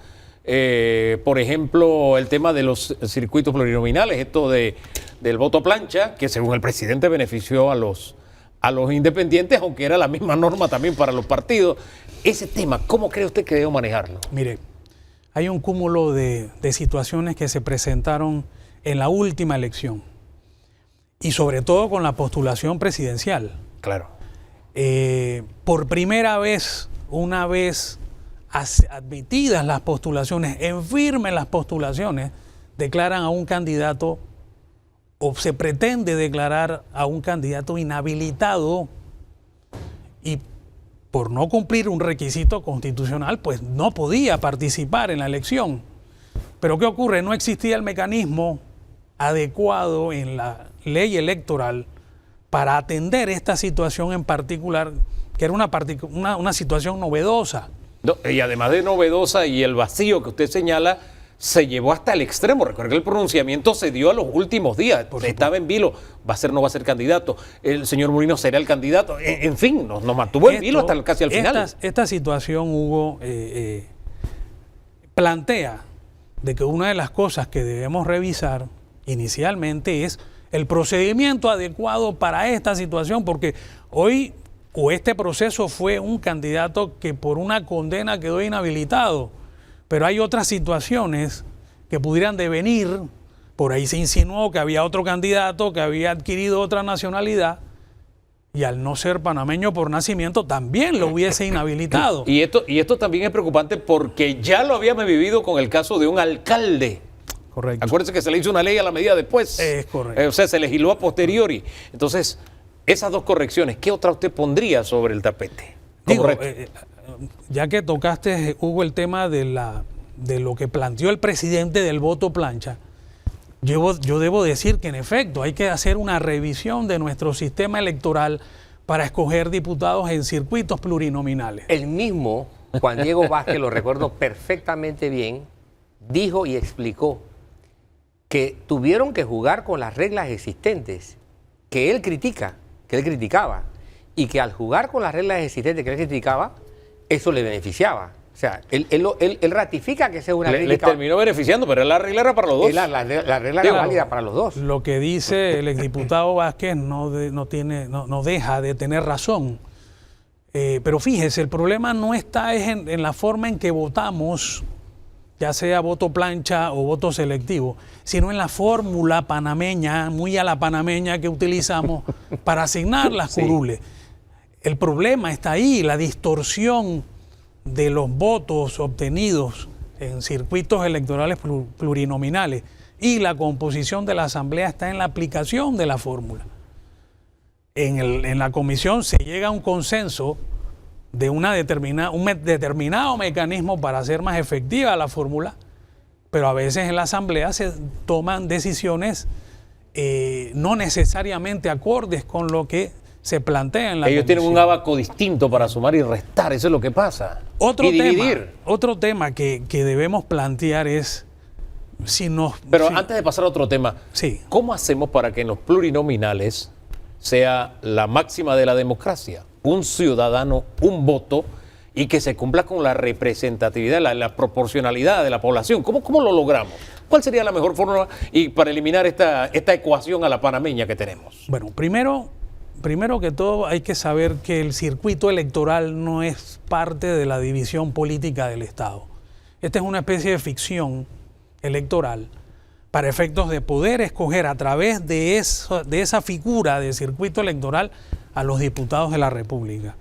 Por ejemplo, el tema de los circuitos plurinominales, esto del voto a plancha, que según el presidente benefició a los independientes, aunque era la misma norma también para los partidos. Ese tema, ¿cómo cree usted que debe manejarlo? Mire, hay un cúmulo de situaciones que se presentaron en la última elección y sobre todo con la postulación presidencial. Claro. Por primera vez, una vez admitidas las postulaciones, en firme las postulaciones, declaran a un candidato o se pretende declarar a un candidato inhabilitado y por no cumplir un requisito constitucional, pues no podía participar en la elección. Pero ¿qué ocurre? No existía el mecanismo adecuado en la ley electoral para atender esta situación en particular, que era una situación novedosa. No, y además de novedosa y el vacío que usted señala, se llevó hasta el extremo. Recuerda que el pronunciamiento se dio a los últimos días. Estaba en vilo, va a ser, no va a ser candidato. El señor Molino será el candidato. En fin, nos mantuvo en vilo hasta casi al final. Esta situación, Hugo, plantea de que una de las cosas que debemos revisar inicialmente es el procedimiento adecuado para esta situación, porque hoy este proceso fue un candidato que por una condena quedó inhabilitado. Pero hay otras situaciones que pudieran devenir, por ahí se insinuó que había otro candidato que había adquirido otra nacionalidad y al no ser panameño por nacimiento también lo hubiese inhabilitado. Y esto también es preocupante porque ya lo habíamos vivido con el caso de un alcalde. Correcto. Acuérdense que se le hizo una ley a la medida después. Es correcto. O sea, se legisló a posteriori. Entonces, esas dos correcciones, ¿qué otra usted pondría sobre el tapete? Digo, ya que tocaste, Hugo, el tema de lo que planteó el presidente del voto plancha, yo debo decir que en efecto hay que hacer una revisión de nuestro sistema electoral para escoger diputados en circuitos plurinominales. El mismo Juan Diego Vázquez, lo recuerdo perfectamente bien, dijo y explicó que tuvieron que jugar con las reglas existentes, que él critica, que él criticaba y que al jugar con las reglas existentes que él criticaba, eso le beneficiaba. O sea, él ratifica que esa es una regla. Le terminó beneficiando, pero la regla era para los dos. La regla era válida para los dos. Lo que dice el exdiputado Vázquez no deja de tener razón. Pero fíjese, el problema no está en la forma en que votamos, ya sea voto plancha o voto selectivo, sino en la fórmula panameña, muy a la panameña que utilizamos para asignar las curules. El problema está ahí, la distorsión de los votos obtenidos en circuitos electorales plurinominales y la composición de la Asamblea está en la aplicación de la fórmula. En la comisión se llega a un consenso de un determinado mecanismo para hacer más efectiva la fórmula, pero a veces en la Asamblea se toman decisiones no necesariamente acordes con lo que se plantea en la Ellos comisión. tienen un abaco distinto para sumar y restar, eso es lo que pasa. Otro tema que debemos plantear es Pero antes de pasar a otro tema, sí. ¿Cómo hacemos para que en los plurinominales sea la máxima de la democracia? Un ciudadano, un voto, y que se cumpla con la representatividad, la proporcionalidad de la población. ¿Cómo lo logramos? ¿Cuál sería la mejor fórmula y para eliminar esta ecuación a la panameña que tenemos? Bueno, primero que todo hay que saber que el circuito electoral no es parte de la división política del Estado. Esta es una especie de ficción electoral para efectos de poder escoger a través de esa figura de circuito electoral a los diputados de la República.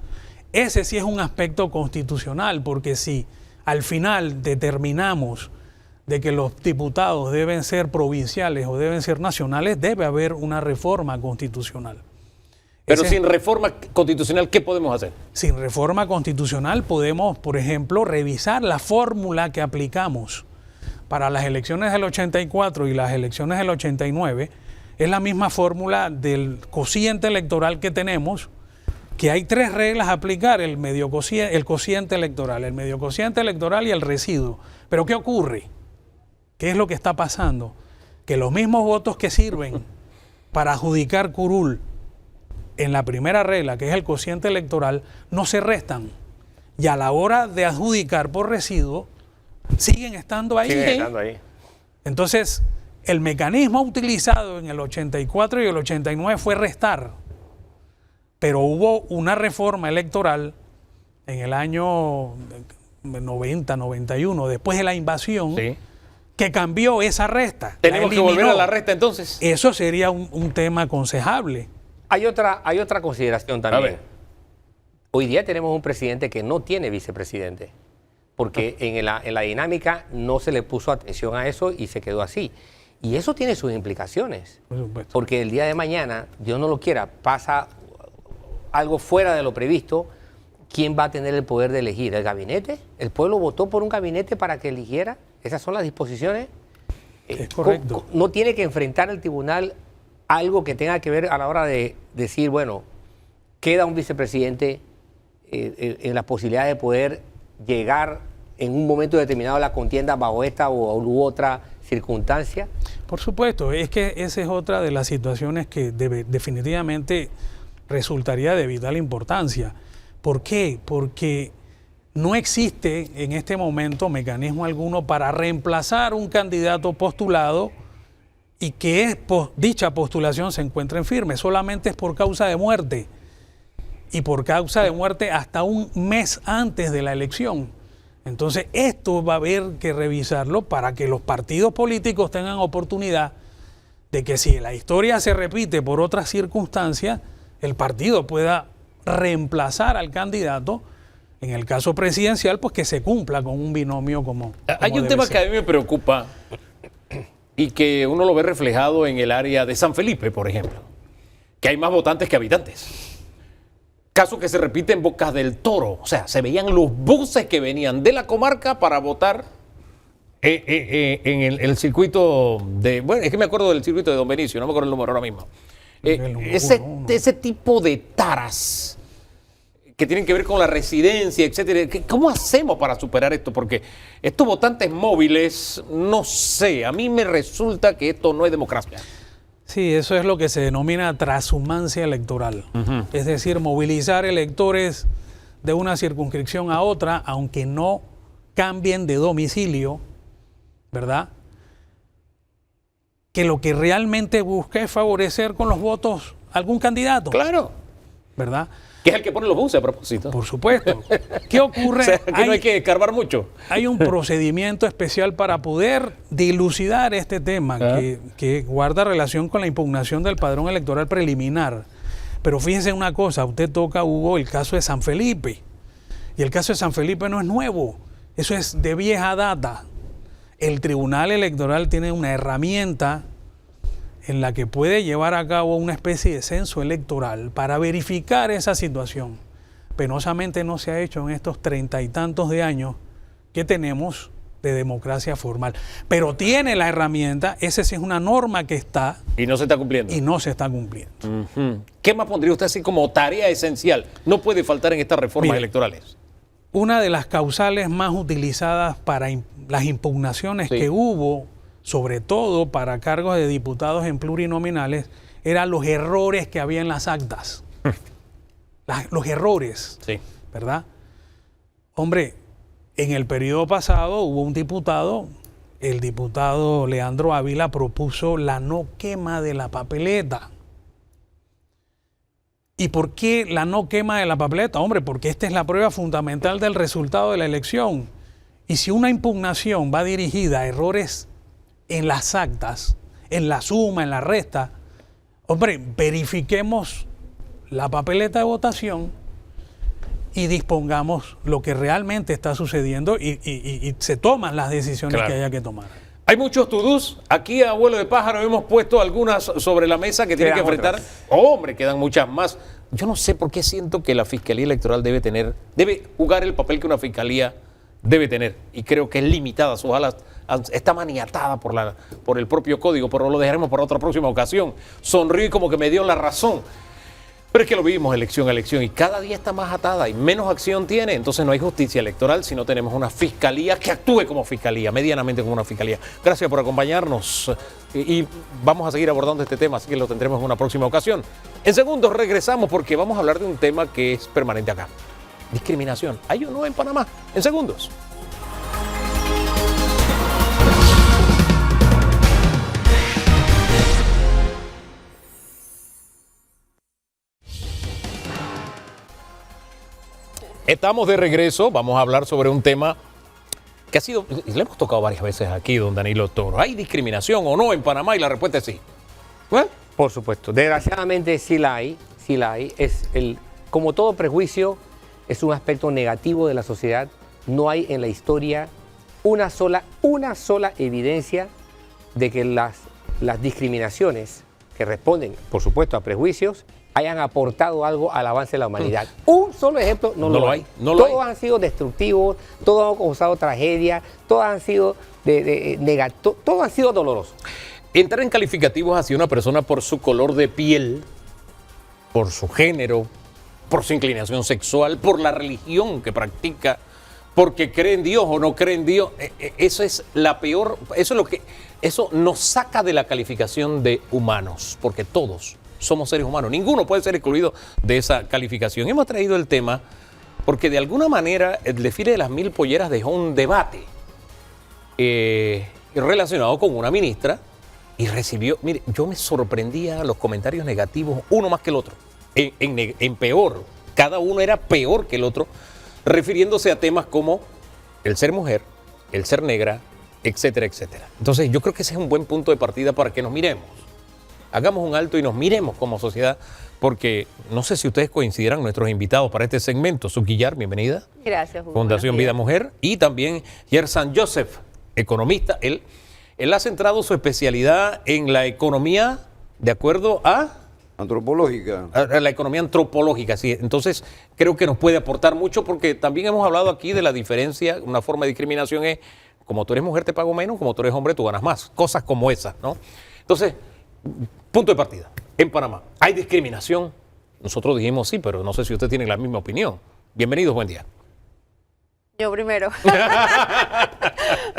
Ese sí es un aspecto constitucional, porque si al final determinamos de que los diputados deben ser provinciales o deben ser nacionales, debe haber una reforma constitucional. Pero sin reforma constitucional, ¿qué podemos hacer? Sin reforma constitucional podemos, por ejemplo, revisar la fórmula que aplicamos para las elecciones del 84 y las elecciones del 89. Es la misma fórmula del cociente electoral que tenemos, que hay 3 reglas a aplicar: el cociente electoral, el medio cociente electoral y el residuo. Pero ¿qué ocurre? ¿Qué es lo que está pasando? Que los mismos votos que sirven para adjudicar curul en la primera regla, que es el cociente electoral, no se restan. Y a la hora de adjudicar por residuo, siguen estando ahí. Entonces, el mecanismo utilizado en el 84 y el 89 fue restar. Pero hubo una reforma electoral en el año 90, 91, después de la invasión, Sí. que cambió esa resta. ¿Tenemos que volver a la resta entonces? Eso sería un tema aconsejable. Hay otra consideración también. A ver. Hoy día tenemos un presidente que no tiene vicepresidente, porque en la dinámica no se le puso atención a eso y se quedó así. Y eso tiene sus implicaciones, Por supuesto. porque el día de mañana, Dios no lo quiera, pasa algo fuera de lo previsto. ¿Quién va a tener el poder de elegir? ¿El gabinete? ¿El pueblo votó por un gabinete para que eligiera? ¿Esas son las disposiciones? Es correcto. No tiene que enfrentar al tribunal algo que tenga que ver a la hora de decir, bueno, queda un vicepresidente en la posibilidad de poder llegar en un momento determinado a la contienda bajo esta u otra circunstancia. Por supuesto, es que esa es otra de las situaciones que definitivamente resultaría de vital importancia. ¿Por qué? Porque no existe en este momento mecanismo alguno para reemplazar un candidato postulado y que dicha postulación se encuentre en firme. Solamente es por causa de muerte, y por causa de muerte hasta un mes antes de la elección. Entonces esto va a haber que revisarlo para que los partidos políticos tengan oportunidad de que, si la historia se repite por otras circunstancias, el partido pueda reemplazar al candidato. En el caso presidencial, pues que se cumpla con un binomio como Hay un debe tema ser. que a mí me preocupa y que uno lo ve reflejado en el área de San Felipe, por ejemplo, que hay más votantes que habitantes. Caso que se repite en Bocas del Toro. O sea, se veían los buses que venían de la comarca para votar en el circuito de... Bueno, es que me acuerdo del circuito de Don Benicio, no me acuerdo el número ahora mismo. Ese tipo de taras que tienen que ver con la residencia, etcétera. ¿Cómo hacemos para superar esto? Porque estos votantes móviles, no sé, a mí me resulta que esto no es democracia. Sí, eso es lo que se denomina transhumancia electoral. Es decir, movilizar electores de una circunscripción a otra, aunque no cambien de domicilio, ¿verdad? Que lo que realmente busca es favorecer con los votos a algún candidato. Claro. ¿Verdad? Que es el que pone los buses a propósito. Por supuesto. ¿Qué ocurre? O sea, que no hay que escarbar mucho. Hay un procedimiento especial para poder dilucidar este tema que guarda relación con la impugnación del padrón electoral preliminar. Pero fíjense una cosa, usted toca, Hugo, el caso de San Felipe. Y el caso de San Felipe no es nuevo, eso es de vieja data. El Tribunal Electoral tiene una herramienta en la que puede llevar a cabo una especie de censo electoral para verificar esa situación. Penosamente no se ha hecho en estos 30 y tantos de años que tenemos de democracia formal. Pero tiene la herramienta, esa sí es una norma que está. Y no se está cumpliendo. Y no se está cumpliendo. ¿Qué más pondría usted así como tarea esencial? No puede faltar en estas reformas electorales. Una de las causales más utilizadas para las impugnaciones que hubo, sobre todo para cargos de diputados en plurinominales, eran los errores que había en las actas. Los errores, ¿verdad? Hombre, en el periodo pasado hubo un diputado, el diputado Leandro Ávila propuso la no quema de la papeleta. ¿Y por qué la no quema de la papeleta? Hombre, porque esta es la prueba fundamental del resultado de la elección. Y si una impugnación va dirigida a errores en las actas, en la suma, en la resta, hombre, verifiquemos la papeleta de votación y dispongamos lo que realmente está sucediendo y se toman las decisiones que haya que tomar. Hay muchos to-dos. Aquí a vuelo de pájaro hemos puesto algunas sobre la mesa que tienen que enfrentar. Hombre, quedan muchas más. Yo no sé por qué siento que la Fiscalía Electoral debe jugar el papel que una fiscalía debe tener. Y creo que es limitada. Sus alas está maniatada por el propio código, pero lo dejaremos para otra próxima ocasión. Sonrío y como que me dio la razón. Pero es que lo vivimos elección a elección y cada día está más atada y menos acción tiene. Entonces no hay justicia electoral si no tenemos una fiscalía que actúe como fiscalía, medianamente como una fiscalía. Gracias por acompañarnos y vamos a seguir abordando este tema, así que lo tendremos en una próxima ocasión. En segundos regresamos porque vamos a hablar de un tema que es permanente acá. Discriminación. ¿Hay o no en Panamá? En segundos. Estamos de regreso, vamos a hablar sobre un tema que ha sido, le hemos tocado varias veces aquí, don Danilo Toro. ¿Hay discriminación o no en Panamá? Y la respuesta es sí. Bueno, por supuesto, desgraciadamente sí la hay. Como todo prejuicio, es un aspecto negativo de la sociedad. No hay en la historia una sola evidencia de que las discriminaciones que responden, por supuesto, a prejuicios, hayan aportado algo al avance de la humanidad. Un solo ejemplo no lo hay. Todos han sido destructivos, todos han causado tragedia, todos han sido todos han sido dolorosos. Entrar en calificativos hacia una persona por su color de piel, por su género, por su inclinación sexual, por la religión que practica, porque cree en Dios o no cree en Dios, eso es la peor, eso nos saca de la calificación de humanos, porque todos somos seres humanos. Ninguno puede ser excluido de esa calificación. Hemos traído el tema porque de alguna manera el desfile de las 1000 polleras dejó un debate relacionado con una ministra y recibió, mire, yo me sorprendía los comentarios negativos, uno más que el otro, en peor. Cada uno era peor que el otro, refiriéndose a temas como el ser mujer, el ser negra, etcétera, etcétera. Entonces yo creo que ese es un buen punto de partida para que nos miremos. Hagamos un alto y nos miremos como sociedad, porque no sé si ustedes coincidirán, nuestros invitados para este segmento. Suquillar, bienvenida. Gracias, Hugo. Fundación Vida Mujer. Y también Yersan Joseph, economista. Él ha centrado su especialidad en la economía de acuerdo a... Antropológica. A la economía antropológica, sí. Entonces creo que nos puede aportar mucho porque también hemos hablado aquí de la diferencia. Una forma de discriminación es, como tú eres mujer te pago menos, como tú eres hombre tú ganas más. Cosas como esas, ¿no? Entonces... Punto de partida. En Panamá, ¿hay discriminación? Nosotros dijimos sí, pero no sé si ustedes tienen la misma opinión. Bienvenidos, buen día. Yo primero.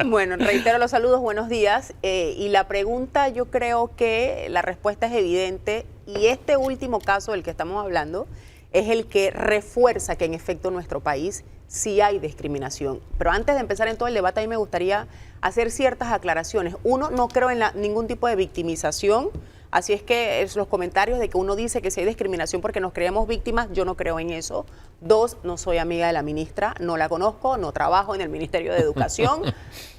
Bueno, reitero los saludos, buenos días. Y la pregunta, yo creo que la respuesta es evidente. Y este último caso del que estamos hablando es el que refuerza que en efecto en nuestro país sí hay discriminación. Pero antes de empezar en todo el debate, a mí me gustaría hacer ciertas aclaraciones. Uno, no creo en ningún tipo de victimización. Así es que los comentarios de que uno dice que si hay discriminación porque nos creemos víctimas, yo no creo en eso. Dos, no soy amiga de la ministra, no la conozco, no trabajo en el Ministerio de Educación,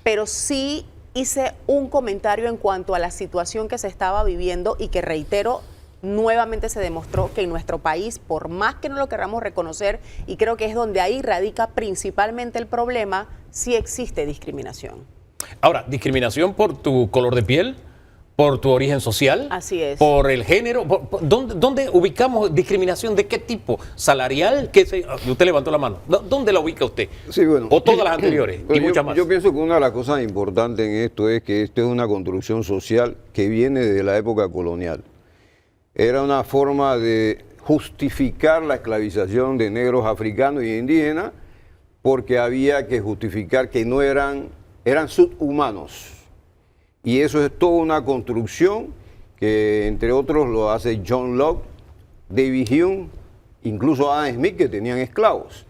pero sí hice un comentario en cuanto a la situación que se estaba viviendo y que, reitero, nuevamente se demostró que en nuestro país, por más que no lo queramos reconocer, y creo que es donde ahí radica principalmente el problema, sí existe discriminación. Ahora, discriminación por tu color de piel, por tu origen social. Así es. Por el género. ¿Dónde ubicamos discriminación? ¿De qué tipo? ¿Salarial? Usted levantó la mano. ¿Dónde la ubica usted? Sí, bueno. ¿O todas las anteriores? Y muchas más. Yo pienso que una de las cosas importantes en esto es que esto es una construcción social que viene de la época colonial. Era una forma de justificar la esclavización de negros africanos y indígenas porque había que justificar que no eran subhumanos. Y eso es toda una construcción que, entre otros, lo hace John Locke, David Hume, incluso Adam Smith, que tenían esclavos.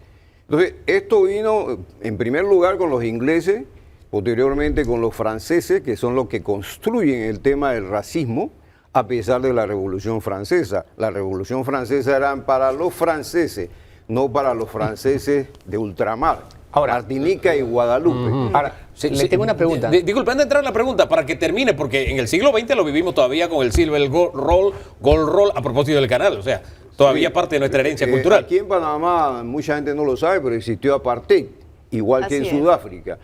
Entonces, esto vino, en primer lugar, con los ingleses, posteriormente con los franceses, que son los que construyen el tema del racismo, a pesar de la Revolución Francesa. La Revolución Francesa era para los franceses, no para los franceses de ultramar. Ahora, Martinica y Guadalupe. Ahora, le tengo una pregunta. Disculpe, antes de entrar en la pregunta, para que termine, porque en el siglo XX lo vivimos todavía con el Silver Gold Roll, a propósito del canal, o sea, todavía parte de nuestra herencia cultural. Aquí en Panamá, mucha gente no lo sabe, pero existió apartheid, igual que en Sudáfrica.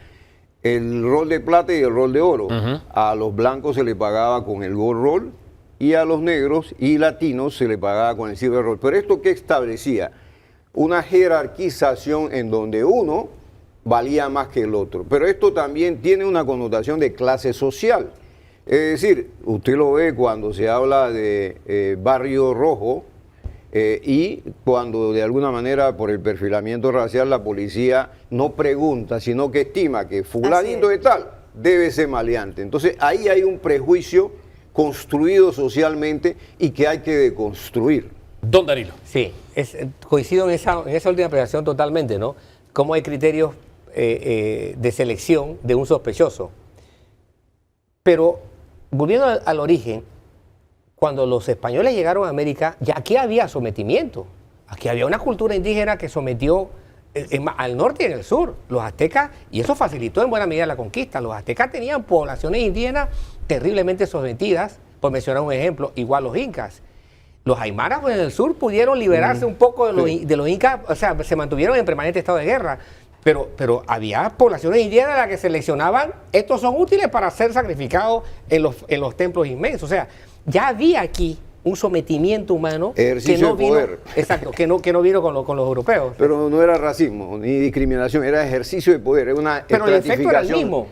El rol de plata y el rol de oro. A los blancos se les pagaba con el gold roll y a los negros y latinos se les pagaba con el silver roll. Pero ¿esto qué establecía? Una jerarquización en donde uno valía más que el otro. Pero esto también tiene una connotación de clase social. Es decir, usted lo ve cuando se habla de barrio rojo y cuando de alguna manera por el perfilamiento racial la policía no pregunta, sino que estima que fulanito de tal debe ser maleante. Entonces ahí hay un prejuicio construido socialmente y que hay que deconstruir. Don Danilo. Sí, coincido en esa última apreciación totalmente, ¿no? Cómo hay criterios de selección de un sospechoso. Pero volviendo al origen, cuando los españoles llegaron a América, ya aquí había sometimiento. Aquí había una cultura indígena que sometió al norte y en el sur. Los aztecas, y eso facilitó en buena medida la conquista. Los aztecas tenían poblaciones indígenas terriblemente sometidas, por mencionar un ejemplo, igual los incas. Los aymaras en el sur pudieron liberarse un poco de los incas, o sea, se mantuvieron en permanente estado de guerra. Pero había poblaciones indígenas a las que seleccionaban, estos son útiles para ser sacrificados en los templos inmensos. O sea, ya había aquí un sometimiento humano ejercicio que no de vino, poder. exacto, que no vino con los europeos. Pero no era racismo ni discriminación, era ejercicio de poder, era una pero el efecto era el mismo.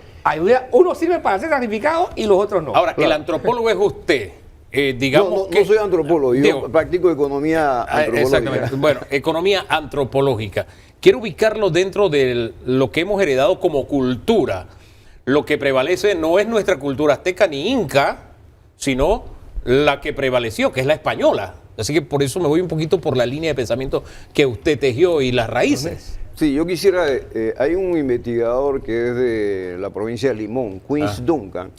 Unos sirven para ser sacrificados y los otros no. Ahora, el antropólogo es usted. Digamos no soy antropólogo, yo practico economía antropológica. Exactamente. Bueno, economía antropológica. Quiero ubicarlo dentro de lo que hemos heredado como cultura. Lo que prevalece no es nuestra cultura azteca ni inca, sino la que prevaleció, que es la española. Así que por eso me voy un poquito por la línea de pensamiento que usted tejió y las raíces. Sí, yo quisiera, hay un investigador que es de la provincia de Limón, Queens Duncan.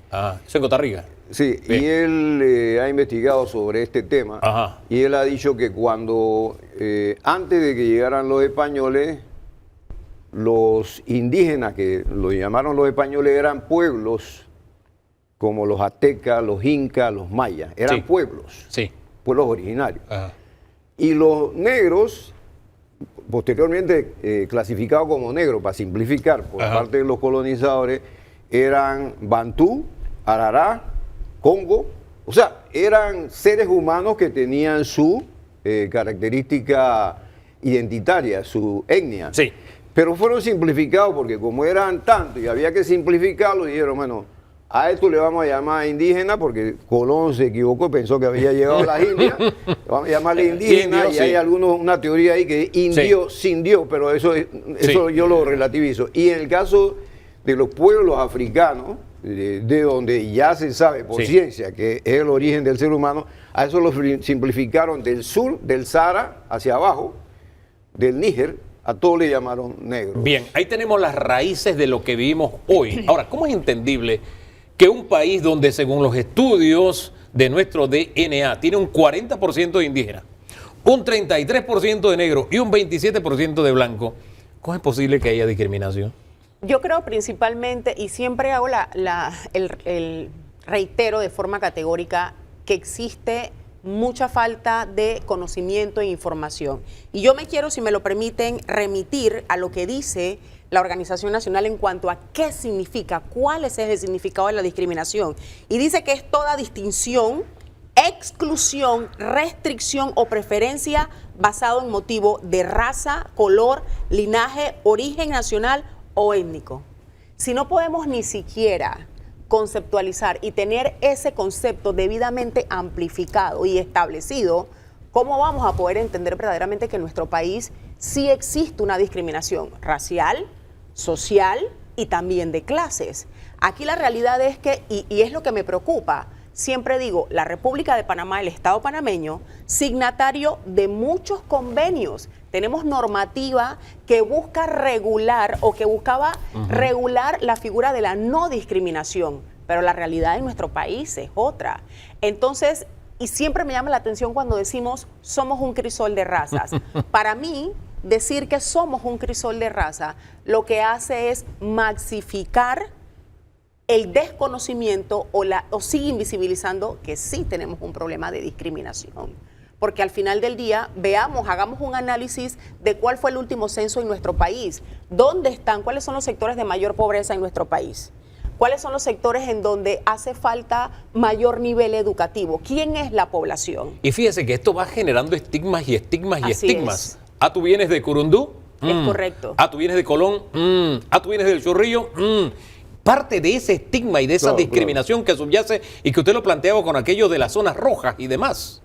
Eso en Costa Rica. Sí, bien. Y él ha investigado sobre este tema. Ajá. Y él ha dicho que cuando, antes de que llegaran los españoles, los indígenas, que lo llamaron los españoles, eran pueblos como los aztecas, los incas, los mayas. Eran pueblos, pueblos originarios. Ajá. Y los negros, posteriormente clasificados como negros, para simplificar, por parte de los colonizadores, eran bantú, arará, Congo, o sea, eran seres humanos que tenían su característica identitaria, su etnia. Pero fueron simplificados porque como eran tantos y había que simplificarlo, dijeron, bueno, a esto le vamos a llamar indígena porque Colón se equivocó, pensó que había llegado a las Indias. Vamos a llamarle indígena Indio, y hay una teoría ahí que indio sin Dios, pero eso yo lo relativizo. Y en el caso de los pueblos africanos, de donde ya se sabe por ciencia que es el origen del ser humano, a eso lo simplificaron del sur, del Sahara hacia abajo, del Níger, a todos le llamaron negro. Bien, ahí tenemos las raíces de lo que vivimos hoy. Ahora, ¿cómo es entendible que un país donde, según los estudios de nuestro DNA, tiene un 40% de indígena, un 33% de negro y un 27% de blanco, cómo es posible que haya discriminación? Yo creo principalmente, y siempre hago reitero de forma categórica, que existe mucha falta de conocimiento e información. Y yo me quiero, si me lo permiten, remitir a lo que dice la Organización Nacional en cuanto a qué significa, cuál es el significado de la discriminación. Y dice que es toda distinción, exclusión, restricción o preferencia basado en motivo de raza, color, linaje, origen nacional o étnico. Si no podemos ni siquiera conceptualizar y tener ese concepto debidamente amplificado y establecido, ¿cómo vamos a poder entender verdaderamente que en nuestro país sí existe una discriminación racial, social y también de clases? Aquí la realidad es que, y es lo que me preocupa, siempre digo, la República de Panamá, el Estado panameño, signatario de muchos convenios. Tenemos normativa que busca regular o que buscaba regular la figura de la no discriminación, pero la realidad en nuestro país es otra. Entonces, y siempre me llama la atención cuando decimos somos un crisol de razas. Para mí, decir que somos un crisol de raza lo que hace es maxificar el desconocimiento o sigue invisibilizando que sí tenemos un problema de discriminación. Porque al final del día, hagamos un análisis de cuál fue el último censo en nuestro país. ¿Dónde están? ¿Cuáles son los sectores de mayor pobreza en nuestro país? ¿Cuáles son los sectores en donde hace falta mayor nivel educativo? ¿Quién es la población? Y fíjese que esto va generando estigmas y estigmas y Así estigmas. es. Ah, tú vienes de Curundú. Es correcto. Ah, tú vienes de Colón. Ah, tú vienes del Chorrillo. Parte de ese estigma y de esa discriminación que subyace y que usted lo planteaba con aquello de las zonas rojas y demás.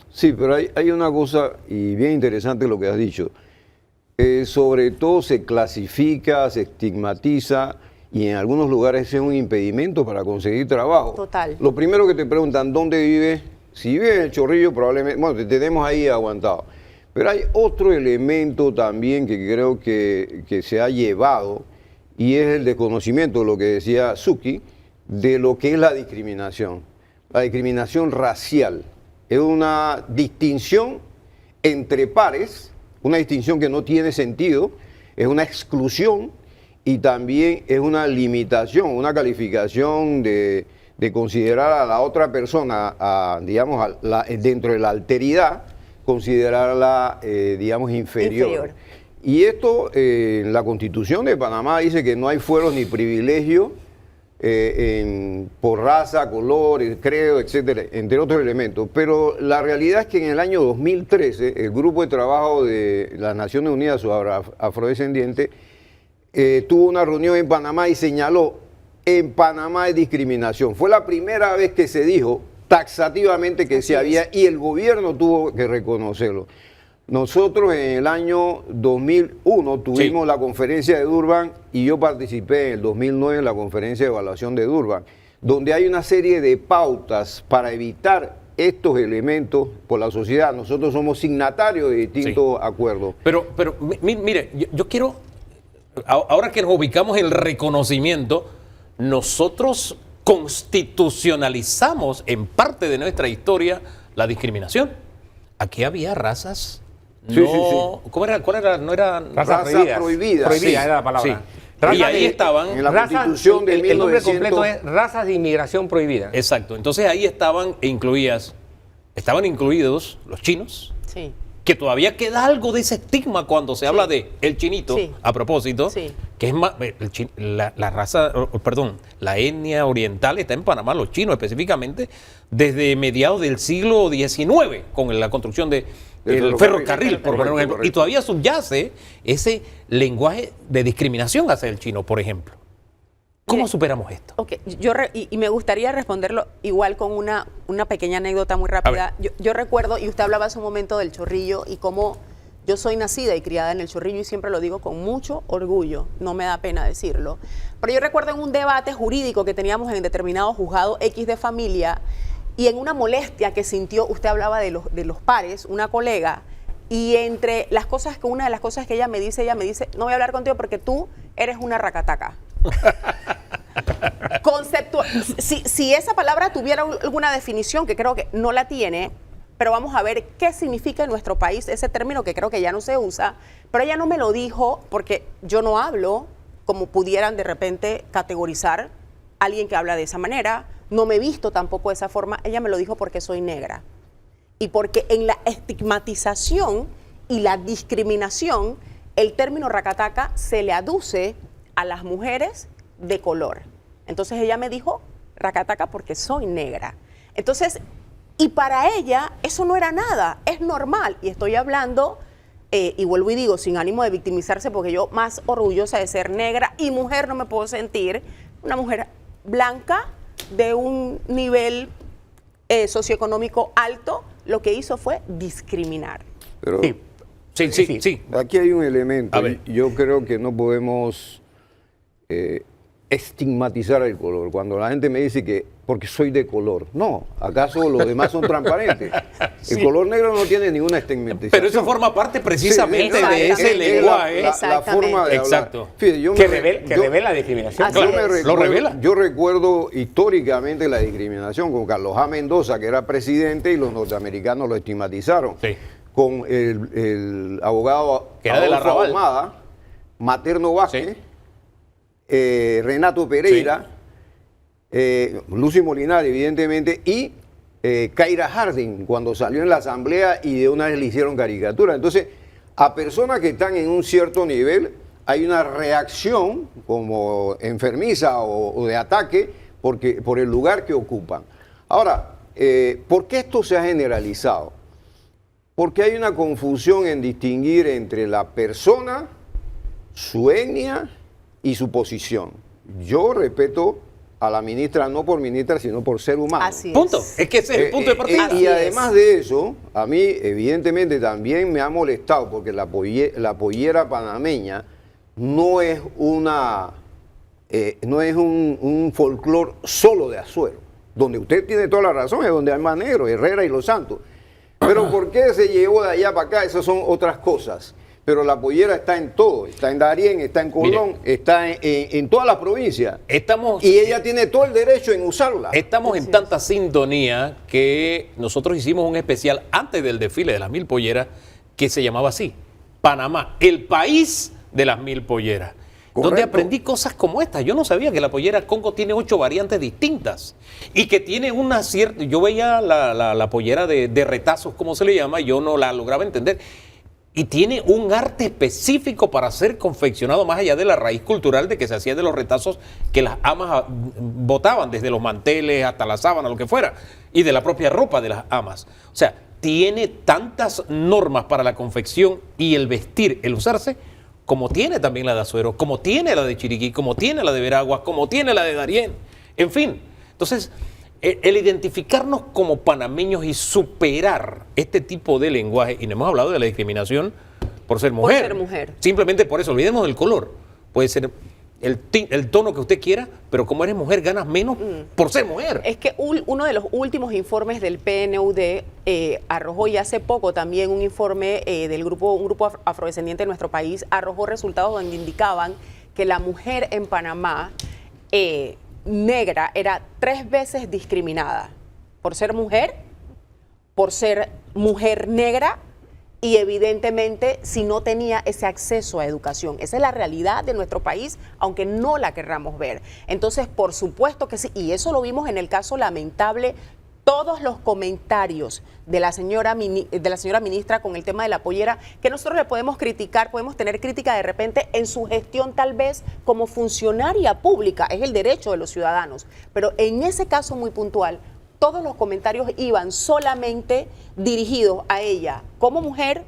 Sí, pero hay una cosa, y bien interesante lo que has dicho. Sobre todo se clasifica, se estigmatiza, y en algunos lugares es un impedimento para conseguir trabajo. Total. Lo primero que te preguntan, ¿dónde vives? Si vives en el Chorrillo, probablemente, bueno, te tenemos ahí aguantado. Pero hay otro elemento también que creo que se ha llevado, y es el desconocimiento, lo que decía Suki, de lo que es la discriminación. La discriminación racial. Es una distinción entre pares, una distinción que no tiene sentido, es una exclusión y también es una limitación, una calificación de considerar a la otra persona, digamos, dentro de la alteridad, considerarla, digamos, inferior. Y esto, la Constitución de Panamá dice que no hay fueros ni privilegios por raza, color, credo, etcétera, entre otros elementos. Pero la realidad es que en el año 2013, el Grupo de Trabajo de las Naciones Unidas sobre Afrodescendientes tuvo una reunión en Panamá y señaló: en Panamá hay discriminación. Fue la primera vez que se dijo taxativamente que se había, y el gobierno tuvo que reconocerlo. Nosotros en el año 2001 tuvimos la conferencia de Durban y yo participé en el 2009 en la conferencia de evaluación de Durban, donde hay una serie de pautas para evitar estos elementos por la sociedad. Nosotros somos signatarios de distintos acuerdos. Pero mire, yo quiero, ahora que nos ubicamos en el reconocimiento, nosotros constitucionalizamos en parte de nuestra historia la discriminación. Aquí había razas. ¿Cómo era? ¿Cuál era? No eran razas prohibidas. Prohibida era la palabra. Y ahí estaban en la Constitución de 1900. El nombre completo es razas de inmigración prohibida. Exacto. Entonces ahí estaban incluidos los chinos, que todavía queda algo de ese estigma cuando se habla de el chinito, a propósito, que es más, la raza, perdón, la etnia oriental está en Panamá, los chinos específicamente, desde mediados del siglo XIX, con la construcción del ferrocarril, por poner un ejemplo. Y todavía subyace ese lenguaje de discriminación hacia el chino, por ejemplo. ¿Cómo Mire, superamos esto? Ok, y me gustaría responderlo igual con una pequeña anécdota muy rápida. Yo recuerdo, y usted hablaba hace un momento del Chorrillo y cómo yo soy nacida y criada en el Chorrillo y siempre lo digo con mucho orgullo, no me da pena decirlo. Pero yo recuerdo en un debate jurídico que teníamos en determinado juzgado X de familia y en una molestia que sintió, usted hablaba de los pares, una colega, y entre las cosas una de las cosas que ella me dice, no voy a hablar contigo porque tú eres una racataca. Si esa palabra tuviera alguna definición, que creo que no la tiene, pero vamos a ver qué significa en nuestro país ese término que creo que ya no se usa, pero ella no me lo dijo porque yo no hablo como pudieran de repente categorizar a alguien que habla de esa manera, no me he visto tampoco de esa forma, ella me lo dijo porque soy negra y porque en la estigmatización y la discriminación el término racataca se le aduce a las mujeres de color. Entonces ella me dijo racataca porque soy negra. Entonces, y para ella eso no era nada, es normal. Y estoy hablando, y vuelvo y digo, sin ánimo de victimizarse, porque yo más orgullosa de ser negra y mujer no me puedo sentir, una mujer blanca de un nivel socioeconómico alto, lo que hizo fue discriminar. Pero Sí. aquí hay un elemento. A ver. Yo creo que no podemos estigmatizar el color. Cuando la gente me dice que porque soy de color. No, ¿acaso los demás son transparentes? El color negro no tiene ninguna estigmatización. Pero eso forma parte precisamente de ese lenguaje. La forma de Exacto. hablar. Fíjate, Que revela la discriminación. Así es. Lo revela. Yo recuerdo históricamente la discriminación con Carlos A. Mendoza, que era presidente, y los norteamericanos lo estigmatizaron. Sí. Con el abogado Que era del Adolfo Arrabal. Ahumada, Materno Vázquez, Sí. Renato Pereira, Lucy Molinar, evidentemente, y Kaira Harding, cuando salió en la asamblea y de una vez le hicieron caricatura. Entonces, a personas que están en un cierto nivel, hay una reacción como enfermiza o de ataque por el lugar que ocupan. Ahora, ¿por qué esto se ha generalizado? Porque hay una confusión en distinguir entre la persona, su etnia y su posición. Yo respeto a la ministra no por ministra, sino por ser humano. Así es. Punto. Es que ese es el punto de partida. Así Y es. además de eso, a mí evidentemente también me ha molestado porque la pollera panameña no es un folclore solo de Azuero. Donde usted tiene toda la razón es donde hay más negros, Herrera y Los Santos. Pero ¿por qué se llevó de allá para acá? Esas son otras cosas. Pero la pollera está en todo, está en Darién, está en Colón, está en todas las provincias. Y ella tiene todo el derecho en usarla. Estamos en tanta sintonía que nosotros hicimos un especial antes del desfile de las 1000 polleras que se llamaba así, Panamá, el país de las 1000 polleras. Correcto. Donde aprendí cosas como estas. Yo no sabía que la pollera Congo tiene 8 variantes distintas y que tiene una cierta... Yo veía la pollera de retazos, como se le llama, yo no la lograba entender. Y tiene un arte específico para ser confeccionado más allá de la raíz cultural de que se hacía de los retazos que las amas botaban, desde los manteles hasta la sábana, lo que fuera, y de la propia ropa de las amas. O sea, tiene tantas normas para la confección y el vestir, el usarse, como tiene también la de Azuero, como tiene la de Chiriquí, como tiene la de Veraguas, como tiene la de Darién. En fin, entonces... El identificarnos como panameños y superar este tipo de lenguaje, y no hemos hablado de la discriminación por ser mujer. Por ser mujer. Simplemente por eso, olvidemos del color. Puede ser el tono que usted quiera, pero como eres mujer ganas menos por ser mujer. Es que uno de los últimos informes del PNUD arrojó, y hace poco también un informe un grupo afrodescendiente de nuestro país, arrojó resultados donde indicaban que la mujer en Panamá negra era 3 veces discriminada por ser mujer negra y evidentemente si no tenía ese acceso a educación. Esa es la realidad de nuestro país, aunque no la querramos ver. Entonces, por supuesto que sí, y eso lo vimos en el caso lamentable. Todos los comentarios de la señora ministra con el tema de la pollera, que nosotros le podemos criticar, podemos tener crítica de repente en su gestión tal vez como funcionaria pública, es el derecho de los ciudadanos, pero en ese caso muy puntual, todos los comentarios iban solamente dirigidos a ella como mujer,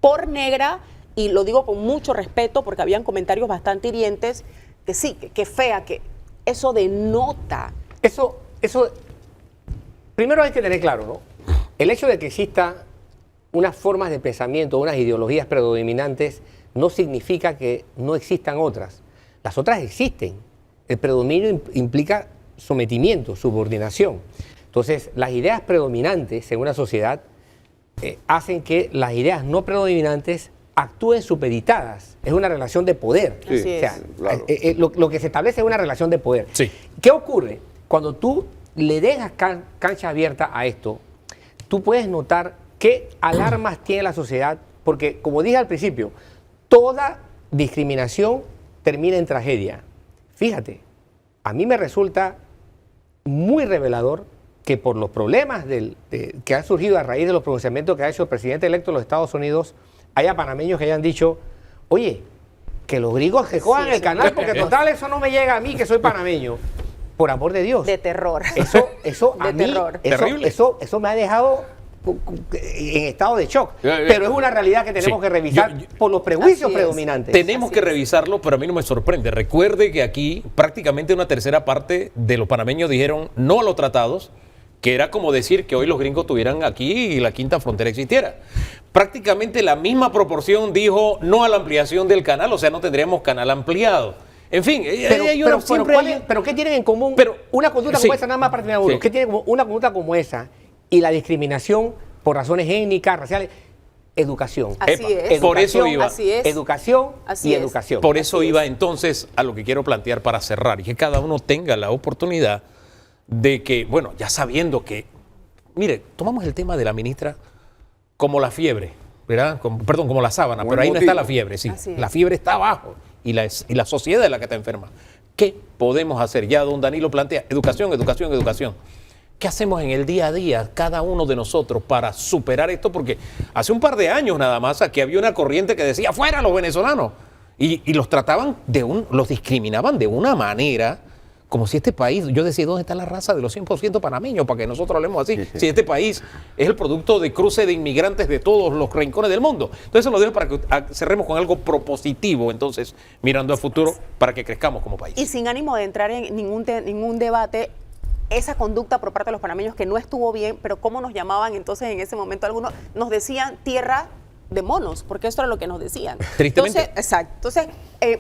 por negra, y lo digo con mucho respeto porque habían comentarios bastante hirientes, que sí, que fea, que eso denota. Eso, primero hay que tener claro, ¿no? El hecho de que exista unas formas de pensamiento, unas ideologías predominantes, no significa que no existan otras. Las otras existen. El predominio implica sometimiento, subordinación. Entonces, las ideas predominantes en una sociedad hacen que las ideas no predominantes actúen supeditadas. Es una relación de poder. Sí, así o sea, es. Claro. Lo que se establece es una relación de poder. Sí. ¿Qué ocurre? Cuando tú le dejas cancha abierta a esto, tú puedes notar qué alarmas tiene la sociedad, porque como dije al principio, toda discriminación termina en tragedia. Fíjate, a mí me resulta muy revelador que por los problemas que han surgido a raíz de los pronunciamientos que ha hecho el presidente electo de los Estados Unidos, haya panameños que hayan dicho, oye, que los gringos que cojan el canal, porque total eso no me llega a mí que soy panameño. Por amor de Dios. De terror. Eso a De mí, terror. Terrible. eso me ha dejado en estado de shock. Pero es una realidad que tenemos Sí. que revisar por los prejuicios Así es. predominantes. Tenemos que revisarlo, pero a mí no me sorprende. Recuerde que aquí prácticamente una tercera parte de los panameños dijeron no a los tratados, que era como decir que hoy los gringos tuvieran aquí y la quinta frontera existiera. Prácticamente la misma proporción dijo no a la ampliación del canal, o sea, no tendríamos canal ampliado. En fin, Pero ¿qué tienen en común Pero- una conducta sí. como esa, nada más para terminar uno? Sí. ¿Qué tiene una conducta como esa y la discriminación por razones étnicas, raciales? Educación. Así Epa, es. por eso iba. Así es. Educación Así y es. educación. Por eso Así iba es. entonces a lo que quiero plantear para cerrar y que cada uno tenga la oportunidad de que, bueno, ya sabiendo que, mire, tomamos el tema de la ministra como la fiebre, ¿verdad? Perdón, como la sábana, Como pero el ahí no está motivo. la fiebre, sí. Así es. La fiebre está abajo y la sociedad es la que está enferma. ¿Qué podemos hacer? Ya don Danilo plantea, educación, educación, educación. ¿Qué hacemos en el día a día, cada uno de nosotros, para superar esto? Porque hace un par de años nada más aquí había una corriente que decía, ¡fuera los venezolanos! Y los trataban los discriminaban de una manera, como si este país, yo decía, ¿dónde está la raza de los 100% panameños? Para que nosotros hablemos así. Si este país es el producto de cruce de inmigrantes de todos los rincones del mundo. Entonces se lo dejo para que cerremos con algo propositivo, entonces, mirando al futuro, para que crezcamos como país. Y sin ánimo de entrar en ningún debate, esa conducta por parte de los panameños que no estuvo bien, pero cómo nos llamaban entonces en ese momento algunos, nos decían tierra de monos, porque eso era lo que nos decían. Tristemente. Entonces, exacto. Entonces,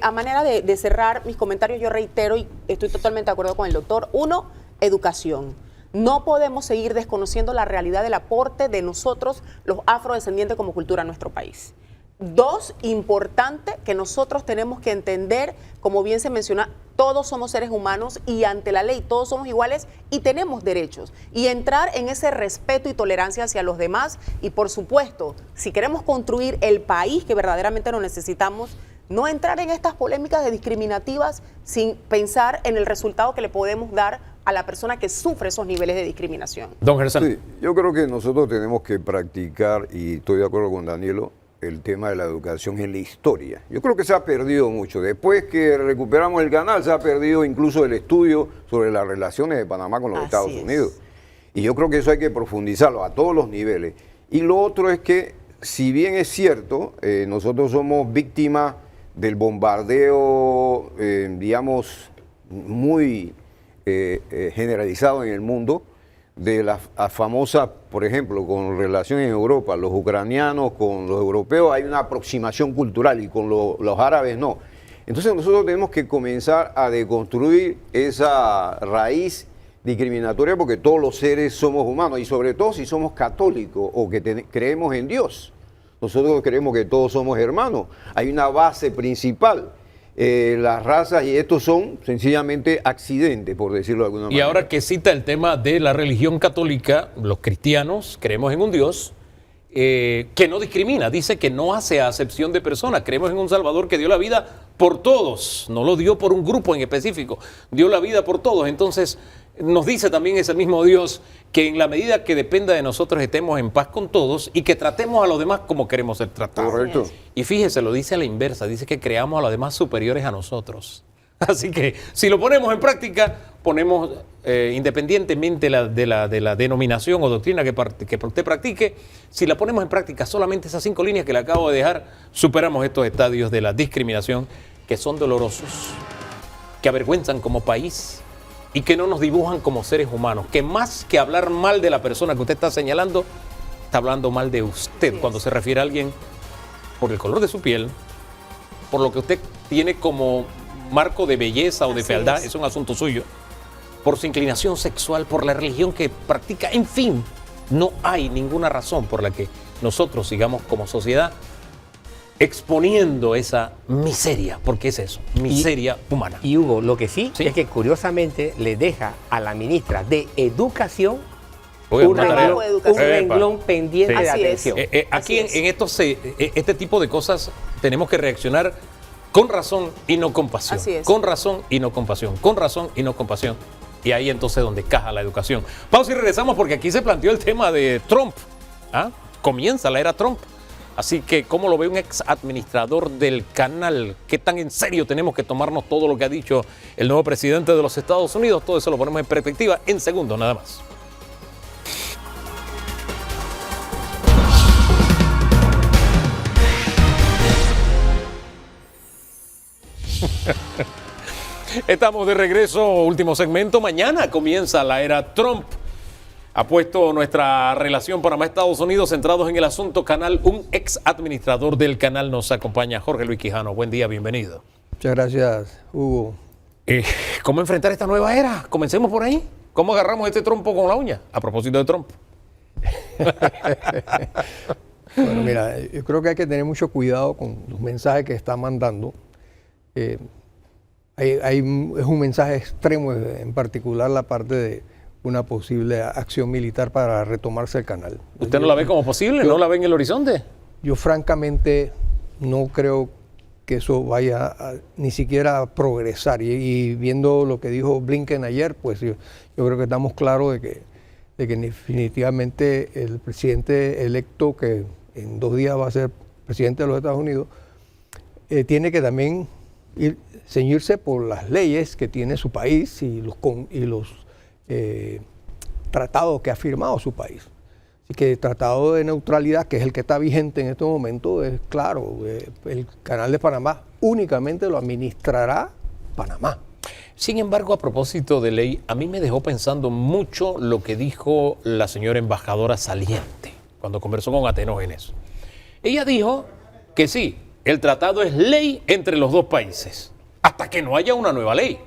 a manera de cerrar mis comentarios, yo reitero y estoy totalmente de acuerdo con el doctor. 1, educación. No podemos seguir desconociendo la realidad del aporte de nosotros, los afrodescendientes, como cultura a nuestro país. 2, importante que nosotros tenemos que entender, como bien se menciona, todos somos seres humanos y ante la ley todos somos iguales y tenemos derechos. Y entrar en ese respeto y tolerancia hacia los demás y, por supuesto, si queremos construir el país que verdaderamente lo necesitamos, no entrar en estas polémicas de discriminativas sin pensar en el resultado que le podemos dar a la persona que sufre esos niveles de discriminación. Don Gerson. Sí, yo creo que nosotros tenemos que practicar, y estoy de acuerdo con Danilo, el tema de la educación en la historia. Yo creo que se ha perdido mucho. Después que recuperamos el canal, se ha perdido incluso el estudio sobre las relaciones de Panamá con los Así Estados es. Unidos. Y yo creo que eso hay que profundizarlo a todos los niveles. Y lo otro es que, si bien es cierto, nosotros somos víctimas del bombardeo, digamos, muy generalizado en el mundo, de las famosas, por ejemplo, con relación en Europa, los ucranianos con los europeos hay una aproximación cultural y con los árabes no. Entonces nosotros tenemos que comenzar a deconstruir esa raíz discriminatoria porque todos los seres somos humanos y sobre todo si somos católicos o que creemos en Dios. Nosotros creemos que todos somos hermanos. Hay una base principal. Las razas y estos son sencillamente accidentes, por decirlo de alguna manera. Y ahora que cita el tema de la religión católica, los cristianos creemos en un Dios que no discrimina, dice que no hace acepción de personas. Creemos en un Salvador que dio la vida por todos, no lo dio por un grupo en específico, dio la vida por todos. Entonces nos dice también ese mismo Dios que en la medida que dependa de nosotros estemos en paz con todos y que tratemos a los demás como queremos ser tratados. Correcto. Y fíjese, lo dice a la inversa, dice que creamos a los demás superiores a nosotros. Así que si lo ponemos en práctica, ponemos independientemente de la denominación o doctrina que usted practique, si la ponemos en práctica solamente esas 5 líneas que le acabo de dejar, superamos estos estadios de la discriminación que son dolorosos. que avergüenzan como país y que no nos dibujan como seres humanos, que más que hablar mal de la persona que usted está señalando, está hablando mal de usted cuando se refiere a alguien por el color de su piel, por lo que usted tiene como marco de belleza o de fealdad, es un asunto suyo, por su inclinación sexual, por la religión que practica, en fin, no hay ninguna razón por la que nosotros sigamos como sociedad exponiendo esa miseria, porque es eso, miseria humana. Y Hugo, lo que sí es que curiosamente le deja a la ministra de Educación un renglón pendiente de atención. Aquí en este tipo de cosas tenemos que reaccionar con razón y no con pasión. Con razón y no con pasión. Con razón y no con pasión. Y ahí entonces donde caja la educación. Pausa y regresamos porque aquí se planteó el tema de Trump. Comienza la era Trump. Así que, ¿cómo lo ve un ex administrador del canal? ¿Qué tan en serio tenemos que tomarnos todo lo que ha dicho el nuevo presidente de los Estados Unidos? Todo eso lo ponemos en perspectiva en segundos nada más. Estamos de regreso, último segmento. Mañana comienza la era Trump. Ha puesto nuestra relación Panamá-Estados Unidos centrados en el asunto canal. Un ex administrador del canal nos acompaña, Jorge Luis Quijano. Buen día, bienvenido. Muchas gracias, Hugo. ¿Cómo enfrentar esta nueva era? Comencemos por ahí. ¿Cómo agarramos este trompo con la uña? A propósito de Trump. Bueno, mira, yo creo que hay que tener mucho cuidado con los mensajes que está mandando. Es un mensaje extremo, en particular la parte de una posible acción militar para retomarse el canal. ¿Usted no la ve como posible? ¿No la ve en el horizonte? Yo francamente no creo que eso vaya ni siquiera a progresar. Y viendo lo que dijo Blinken ayer, pues yo creo que estamos claros de que definitivamente el presidente electo, que en 2 días va a ser presidente de los Estados Unidos, tiene que también ceñirse por las leyes que tiene su país y los tratados que ha firmado su país. Así que el tratado de neutralidad, que es el que está vigente en este momento, es claro, el canal de Panamá únicamente lo administrará Panamá. Sin embargo, a propósito de ley, a mí me dejó pensando mucho lo que dijo la señora embajadora saliente cuando conversó con Atenógenes. Ella dijo que sí, el tratado es ley entre los dos países, hasta que no haya una nueva ley.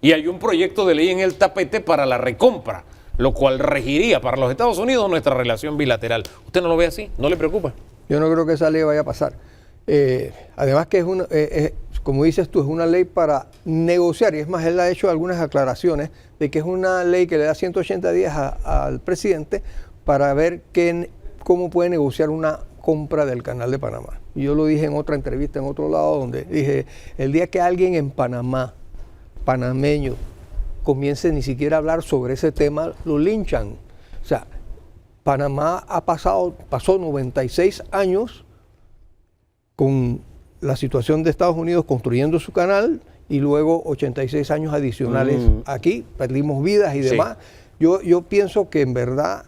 Y hay un proyecto de ley en el tapete para la recompra, lo cual regiría para los Estados Unidos nuestra relación bilateral. ¿Usted no lo ve así? ¿No le preocupa? Yo no creo que esa ley vaya a pasar. Además que como dices tú, es una ley para negociar. Y es más, él ha hecho algunas aclaraciones de que es una ley que le da 180 días al presidente para ver cómo puede negociar una compra del canal de Panamá. Y yo lo dije en otra entrevista en otro lado, donde dije, el día que alguien en Panamá, panameño, comience ni siquiera a hablar sobre ese tema, lo linchan. O sea, Panamá pasó 96 años con la situación de Estados Unidos construyendo su canal y luego 86 años adicionales aquí, perdimos vidas y demás. Yo pienso que en verdad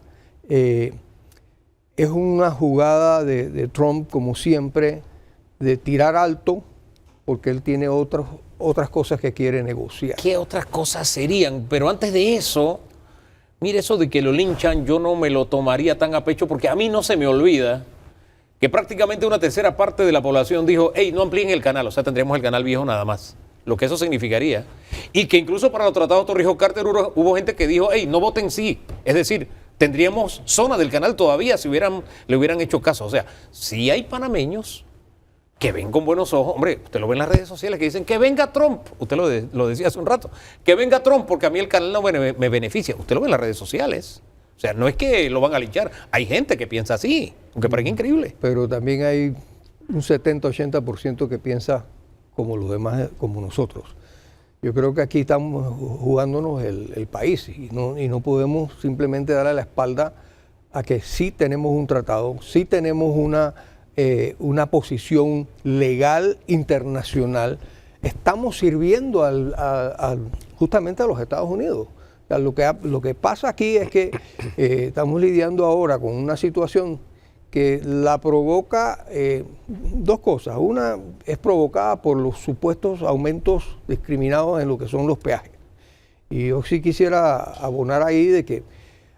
es una jugada de Trump, como siempre, de tirar alto, porque él tiene otras cosas que quiere negociar. ¿Qué otras cosas serían? Pero antes de eso, mire, eso de que lo linchan, yo no me lo tomaría tan a pecho, porque a mí no se me olvida que prácticamente una tercera parte de la población dijo, hey, no amplíen el canal, o sea, tendríamos el canal viejo nada más. Lo que eso significaría. Y que incluso para los tratados Torrijos-Carter hubo gente que dijo, hey, no voten sí. Es decir, tendríamos zona del canal todavía si le hubieran hecho caso. O sea, si hay panameños que ven con buenos ojos, hombre, usted lo ve en las redes sociales que dicen que venga Trump, usted lo decía hace un rato, que venga Trump porque a mí el canal no me beneficia, usted lo ve en las redes sociales. O sea, no es que lo van a linchar, hay gente que piensa así, aunque parece increíble. Pero también hay un 70-80% que piensa como los demás, como nosotros. Yo creo que aquí estamos jugándonos el país y no podemos simplemente darle la espalda a que sí tenemos un tratado, sí tenemos una posición legal internacional. Estamos sirviendo justamente a los Estados Unidos. O sea, lo que pasa aquí es que estamos lidiando ahora con una situación que la provoca dos cosas. Una es provocada por los supuestos aumentos discriminados en lo que son los peajes. Y yo sí quisiera abonar ahí de que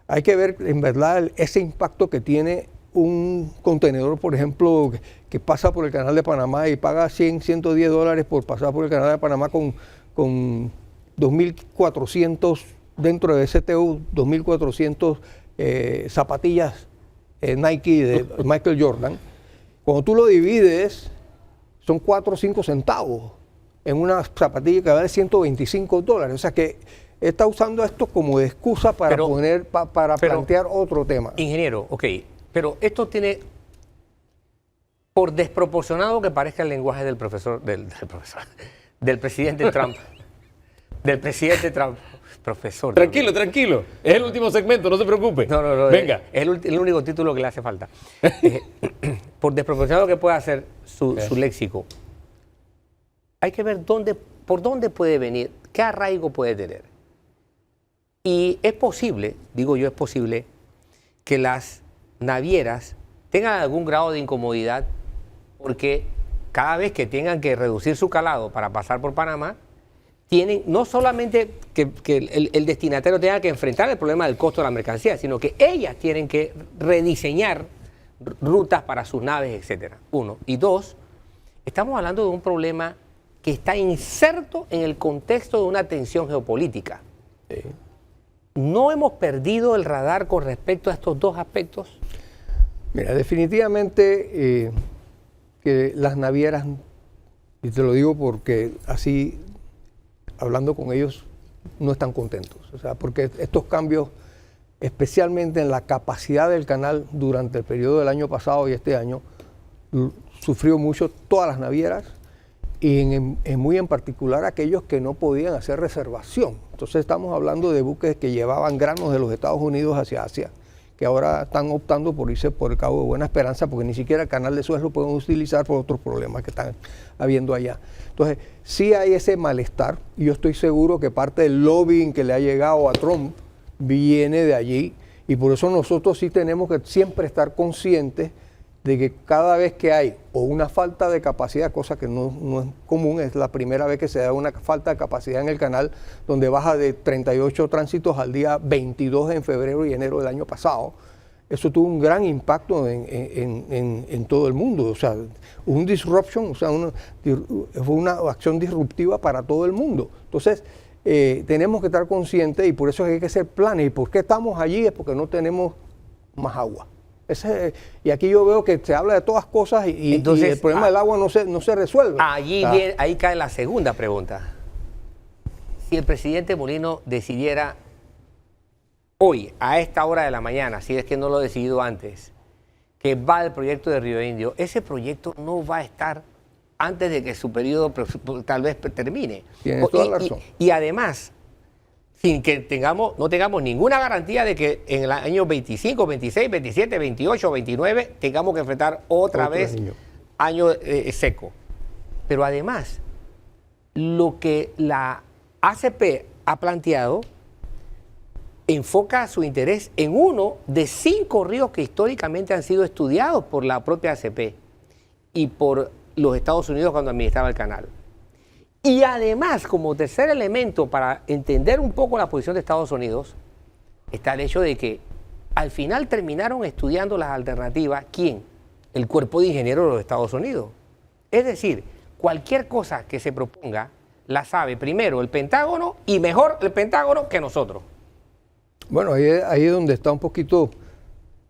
hay que ver en verdad ese impacto que tiene un contenedor, por ejemplo, que pasa por el Canal de Panamá y paga 100, 110 dólares por pasar por el Canal de Panamá con 2.400 dentro de STU, 2.400 zapatillas Nike de Michael Jordan. Cuando tú lo divides, son 4 o 5 centavos en una zapatilla que vale 125 dólares. O sea que está usando esto como de excusa para plantear otro tema. Ingeniero, ok, pero esto tiene, por desproporcionado que parezca el lenguaje del presidente Trump, profesor. Tranquilo, tranquilo. Es el último segmento, no se preocupe. No. Venga. Es el único título que le hace falta. Por desproporcionado que pueda ser su léxico, hay que ver por dónde puede venir, qué arraigo puede tener. Y es posible, digo yo, es posible que las navieras tengan algún grado de incomodidad porque cada vez que tengan que reducir su calado para pasar por Panamá, tienen no solamente que el destinatario tenga que enfrentar el problema del costo de la mercancía, sino que ellas tienen que rediseñar rutas para sus naves, etcétera. Uno. Y dos, estamos hablando de un problema que está inserto en el contexto de una tensión geopolítica. ¿No hemos perdido el radar con respecto a estos dos aspectos? Mira, definitivamente que las navieras, y te lo digo porque así, hablando con ellos, no están contentos. O sea, porque estos cambios, especialmente en la capacidad del canal durante el periodo del año pasado y este año, sufrió mucho todas las navieras y muy en particular aquellos que no podían hacer reservación. Entonces estamos hablando de buques que llevaban granos de los Estados Unidos hacia Asia, que ahora están optando por irse por el Cabo de Buena Esperanza, porque ni siquiera el canal de Suez lo pueden utilizar por otros problemas que están habiendo allá. Entonces, sí hay ese malestar, y yo estoy seguro que parte del lobbying que le ha llegado a Trump viene de allí, y por eso nosotros sí tenemos que siempre estar conscientes de que cada vez que hay o una falta de capacidad, cosa que no es común, es la primera vez que se da una falta de capacidad en el canal, donde baja de 38 tránsitos al día 22 en febrero y enero del año pasado. Eso tuvo un gran impacto en todo el mundo. O sea, un disruption, o sea, fue una acción disruptiva para todo el mundo. Entonces, tenemos que estar conscientes y por eso hay que hacer planes. ¿Y por qué estamos allí? Es porque no tenemos más agua. Y aquí yo veo que se habla de todas cosas y el problema del agua no se resuelve. Ahí cae la segunda pregunta. Si el presidente Molino decidiera hoy, a esta hora de la mañana, si es que no lo ha decidido antes, que va el proyecto de Río Indio, ese proyecto no va a estar antes de que su periodo tal vez termine. Tienes toda la razón. Y además, sin que no tengamos ninguna garantía de que en el año 25, 26, 27, 28, 29 tengamos que enfrentar otra vez año seco. Pero además, lo que la ACP ha planteado enfoca su interés en uno de 5 ríos que históricamente han sido estudiados por la propia ACP y por los Estados Unidos cuando administraba el canal. Y además, como tercer elemento para entender un poco la posición de Estados Unidos, está el hecho de que al final terminaron estudiando las alternativas, ¿quién? El Cuerpo de Ingenieros de los Estados Unidos. Es decir, cualquier cosa que se proponga la sabe primero el Pentágono y mejor el Pentágono que nosotros. Bueno, ahí es donde está un poquito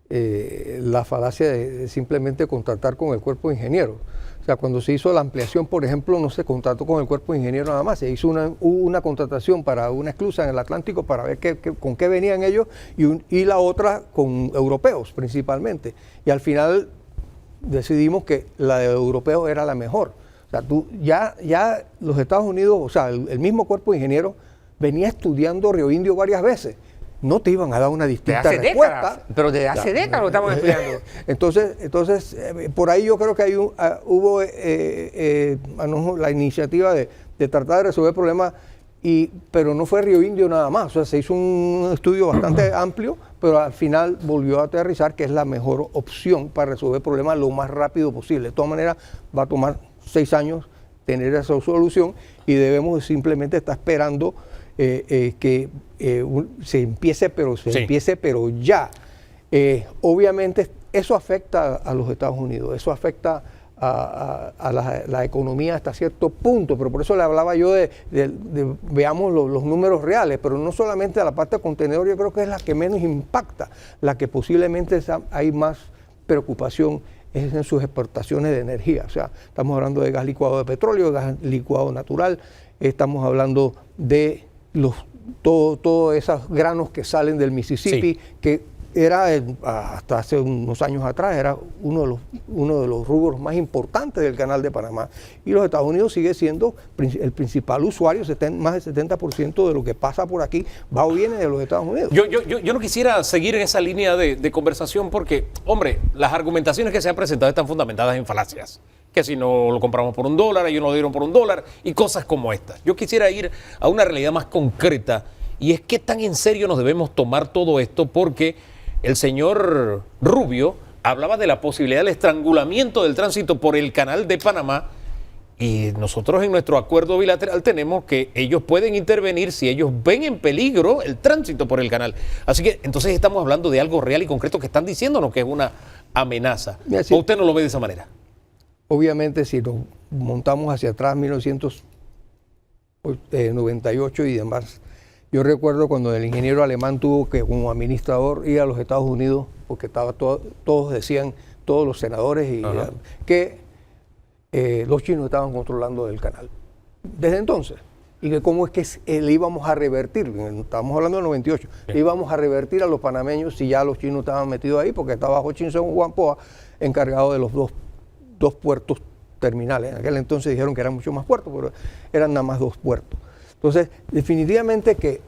la falacia de simplemente contratar con el Cuerpo de Ingenieros. O sea, cuando se hizo la ampliación, por ejemplo, no se contrató con el Cuerpo de Ingenieros nada más, se hizo una contratación para una esclusa en el Atlántico para ver con qué venían ellos y la otra con europeos principalmente. Y al final decidimos que la de europeos era la mejor. O sea, ya los Estados Unidos, o sea, el mismo Cuerpo de Ingenieros venía estudiando Río Indio varias veces. No te iban a dar una distinta respuesta. Décadas, pero desde hace décadas lo estamos estudiando. Entonces por ahí yo creo que hubo la iniciativa de tratar de resolver el problema pero no fue Río Indio nada más, o sea, se hizo un estudio bastante amplio, pero al final volvió a aterrizar que es la mejor opción para resolver el problema lo más rápido posible. De todas maneras, va a tomar 6 años tener esa solución y debemos simplemente estar esperando que se empiece, pero ya. Obviamente eso afecta a los Estados Unidos, eso afecta a la economía hasta cierto punto, pero por eso le hablaba yo de veamos los números reales, pero no solamente a la parte de contenedor, yo creo que es la que menos impacta, la que posiblemente hay más preocupación es en sus exportaciones de energía. O sea, estamos hablando de gas licuado de petróleo, gas licuado natural, estamos hablando de todos esos granos que salen del Mississippi, que era hasta hace unos años atrás era uno de los rubros más importantes del Canal de Panamá, y los Estados Unidos sigue siendo el principal usuario. Más del 70% de lo que pasa por aquí va o viene de los Estados Unidos. Yo no quisiera seguir en esa línea de conversación porque, hombre, las argumentaciones que se han presentado están fundamentadas en falacias, que si no lo compramos por $1, ellos no lo dieron por $1 y cosas como estas. Yo quisiera ir a una realidad más concreta, y es qué tan en serio nos debemos tomar todo esto, porque el señor Rubio hablaba de la posibilidad del estrangulamiento del tránsito por el Canal de Panamá, y nosotros en nuestro acuerdo bilateral tenemos que ellos pueden intervenir si ellos ven en peligro el tránsito por el canal. Así que entonces estamos hablando de algo real y concreto que están diciéndonos que es una amenaza. ¿O usted no lo ve de esa manera? Obviamente, si nos montamos hacia atrás, 1998 y demás, yo recuerdo cuando el ingeniero alemán tuvo que, como administrador, ir a los Estados Unidos, porque estaba todos decían, todos los senadores, que los chinos estaban controlando el canal. Desde entonces, y que cómo es que le íbamos a revertir, estábamos hablando del 98, le íbamos a revertir a los panameños si ya los chinos estaban metidos ahí, porque estaba Ho Chi Minh Juan Poa encargado de los dos puertos terminales. En aquel entonces dijeron que eran mucho más puertos, pero eran nada más 2 puertos. Entonces, definitivamente que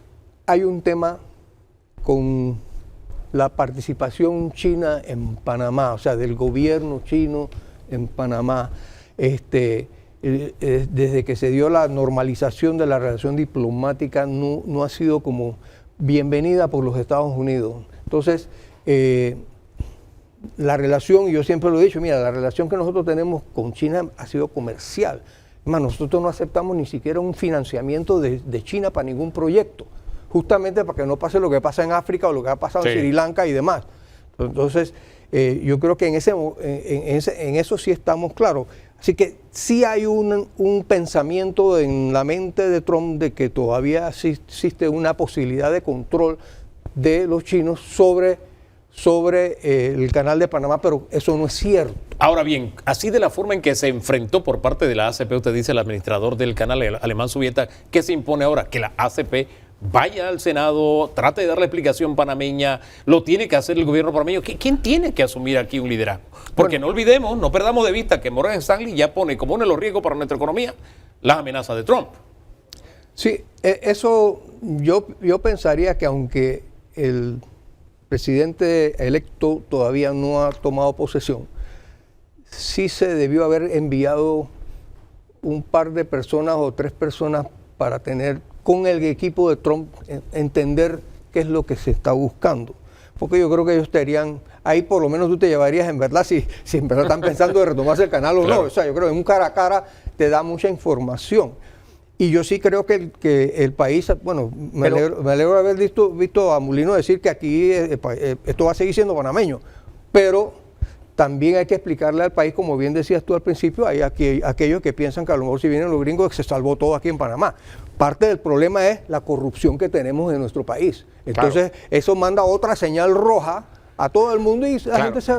hay un tema con la participación china en Panamá, o sea, del gobierno chino en Panamá, desde que se dio la normalización de la relación diplomática, no ha sido como bienvenida por los Estados Unidos. Entonces, la relación, yo siempre lo he dicho, mira, la relación que nosotros tenemos con China ha sido comercial. Nosotros no aceptamos ni siquiera un financiamiento de China para ningún proyecto, justamente para que no pase lo que pasa en África o lo que ha pasado en Sri Lanka y demás. Entonces, yo creo que en eso sí estamos claros. Así que sí hay un pensamiento en la mente de Trump de que todavía existe una posibilidad de control de los chinos sobre el Canal de Panamá, pero eso no es cierto. Ahora bien, así de la forma en que se enfrentó por parte de la ACP, usted dice, el administrador del canal, el alemán Subieta, ¿qué se impone ahora? Que la ACP vaya al Senado, trate de dar la explicación panameña, lo tiene que hacer el gobierno panameño. ¿Quién tiene que asumir aquí un liderazgo? Porque no olvidemos, no perdamos de vista que Morgan Stanley ya pone como uno de los riesgos para nuestra economía las amenazas de Trump. Sí, eso yo pensaría que aunque el presidente electo todavía no ha tomado posesión, sí se debió haber enviado un par de personas o 3 personas para tener con el equipo de Trump entender qué es lo que se está buscando. Porque yo creo que ellos estarían, ahí por lo menos tú te llevarías en verdad, si en verdad están pensando de retomarse el canal o no. O sea, yo creo que en un cara a cara te da mucha información. Y yo sí creo que el país, bueno, me alegro de haber visto a Mulino decir que aquí esto va a seguir siendo panameño, pero también hay que explicarle al país, como bien decías tú al principio, hay aquellos que piensan que a lo mejor si vienen los gringos se salvó todo aquí en Panamá. Parte del problema es la corrupción que tenemos en nuestro país. Entonces, eso manda otra señal roja a todo el mundo y la gente se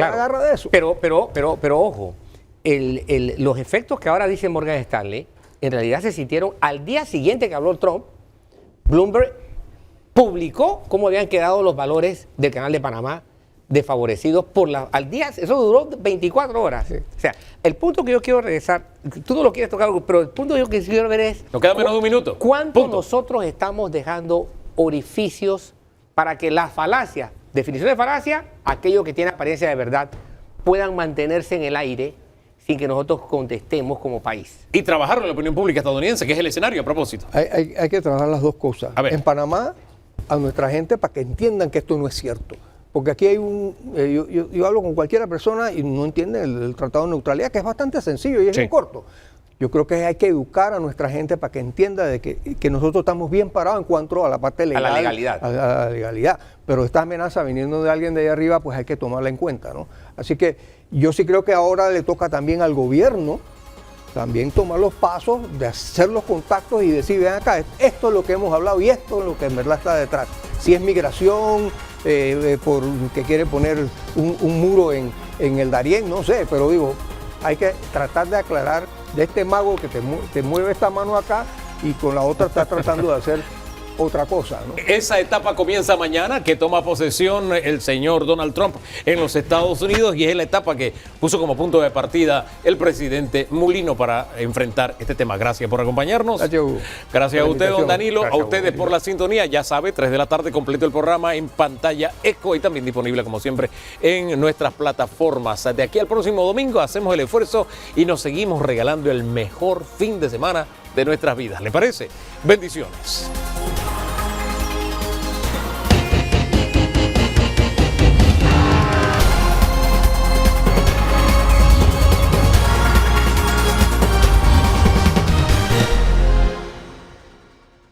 agarra de eso. Pero ojo, los efectos que ahora dice Morgan Stanley, en realidad se sintieron al día siguiente que habló Trump. Bloomberg publicó cómo habían quedado los valores del Canal de Panamá desfavorecidos al día. Eso duró 24 horas. Sí. O sea, el punto que yo quiero regresar, tú no lo quieres tocar, pero el punto que yo quiero ver es... Nos queda menos de un minuto. ¿Cuánto nosotros estamos dejando orificios para que las falacias, definición de falacia, aquello que tiene apariencia de verdad, puedan mantenerse en el aire sin que nosotros contestemos como país. Y trabajaron en la opinión pública estadounidense, que es el escenario a propósito. Hay que trabajar las dos cosas. A ver. En Panamá, a nuestra gente para que entiendan que esto no es cierto. Porque aquí hay yo hablo con cualquier persona y no entiende el Tratado de Neutralidad, que es bastante sencillo y es Sí. bien corto. Yo creo que hay que educar a nuestra gente para que entienda de que nosotros estamos bien parados en cuanto a la parte legal. A la legalidad. A la legalidad. Pero esta amenaza viniendo de alguien de ahí arriba, pues hay que tomarla en cuenta, ¿no? Así que yo sí creo que ahora le toca también al gobierno también tomar los pasos de hacer los contactos y decir, ven acá, esto es lo que hemos hablado y esto es lo que en verdad está detrás. Si es migración, que quiere poner un muro en el Darién, no sé, pero digo, hay que tratar de aclarar de este mago que te mueve esta mano acá y con la otra está tratando de hacer otra cosa, ¿no? Esa etapa comienza mañana, que toma posesión el señor Donald Trump en los Estados Unidos, y es la etapa que puso como punto de partida el presidente Mulino para enfrentar este tema. Gracias por acompañarnos. Gracias, Hugo. Gracias a Por la usted, don invitación. Danilo. Gracias, A ustedes Hugo. por la sintonía. Ya sabe, 3 de la tarde completo el programa en pantalla Eco y también disponible, como siempre, en nuestras plataformas. De aquí al próximo domingo hacemos el esfuerzo y nos seguimos regalando el mejor fin de semana de nuestras vidas. ¿Le parece? Bendiciones.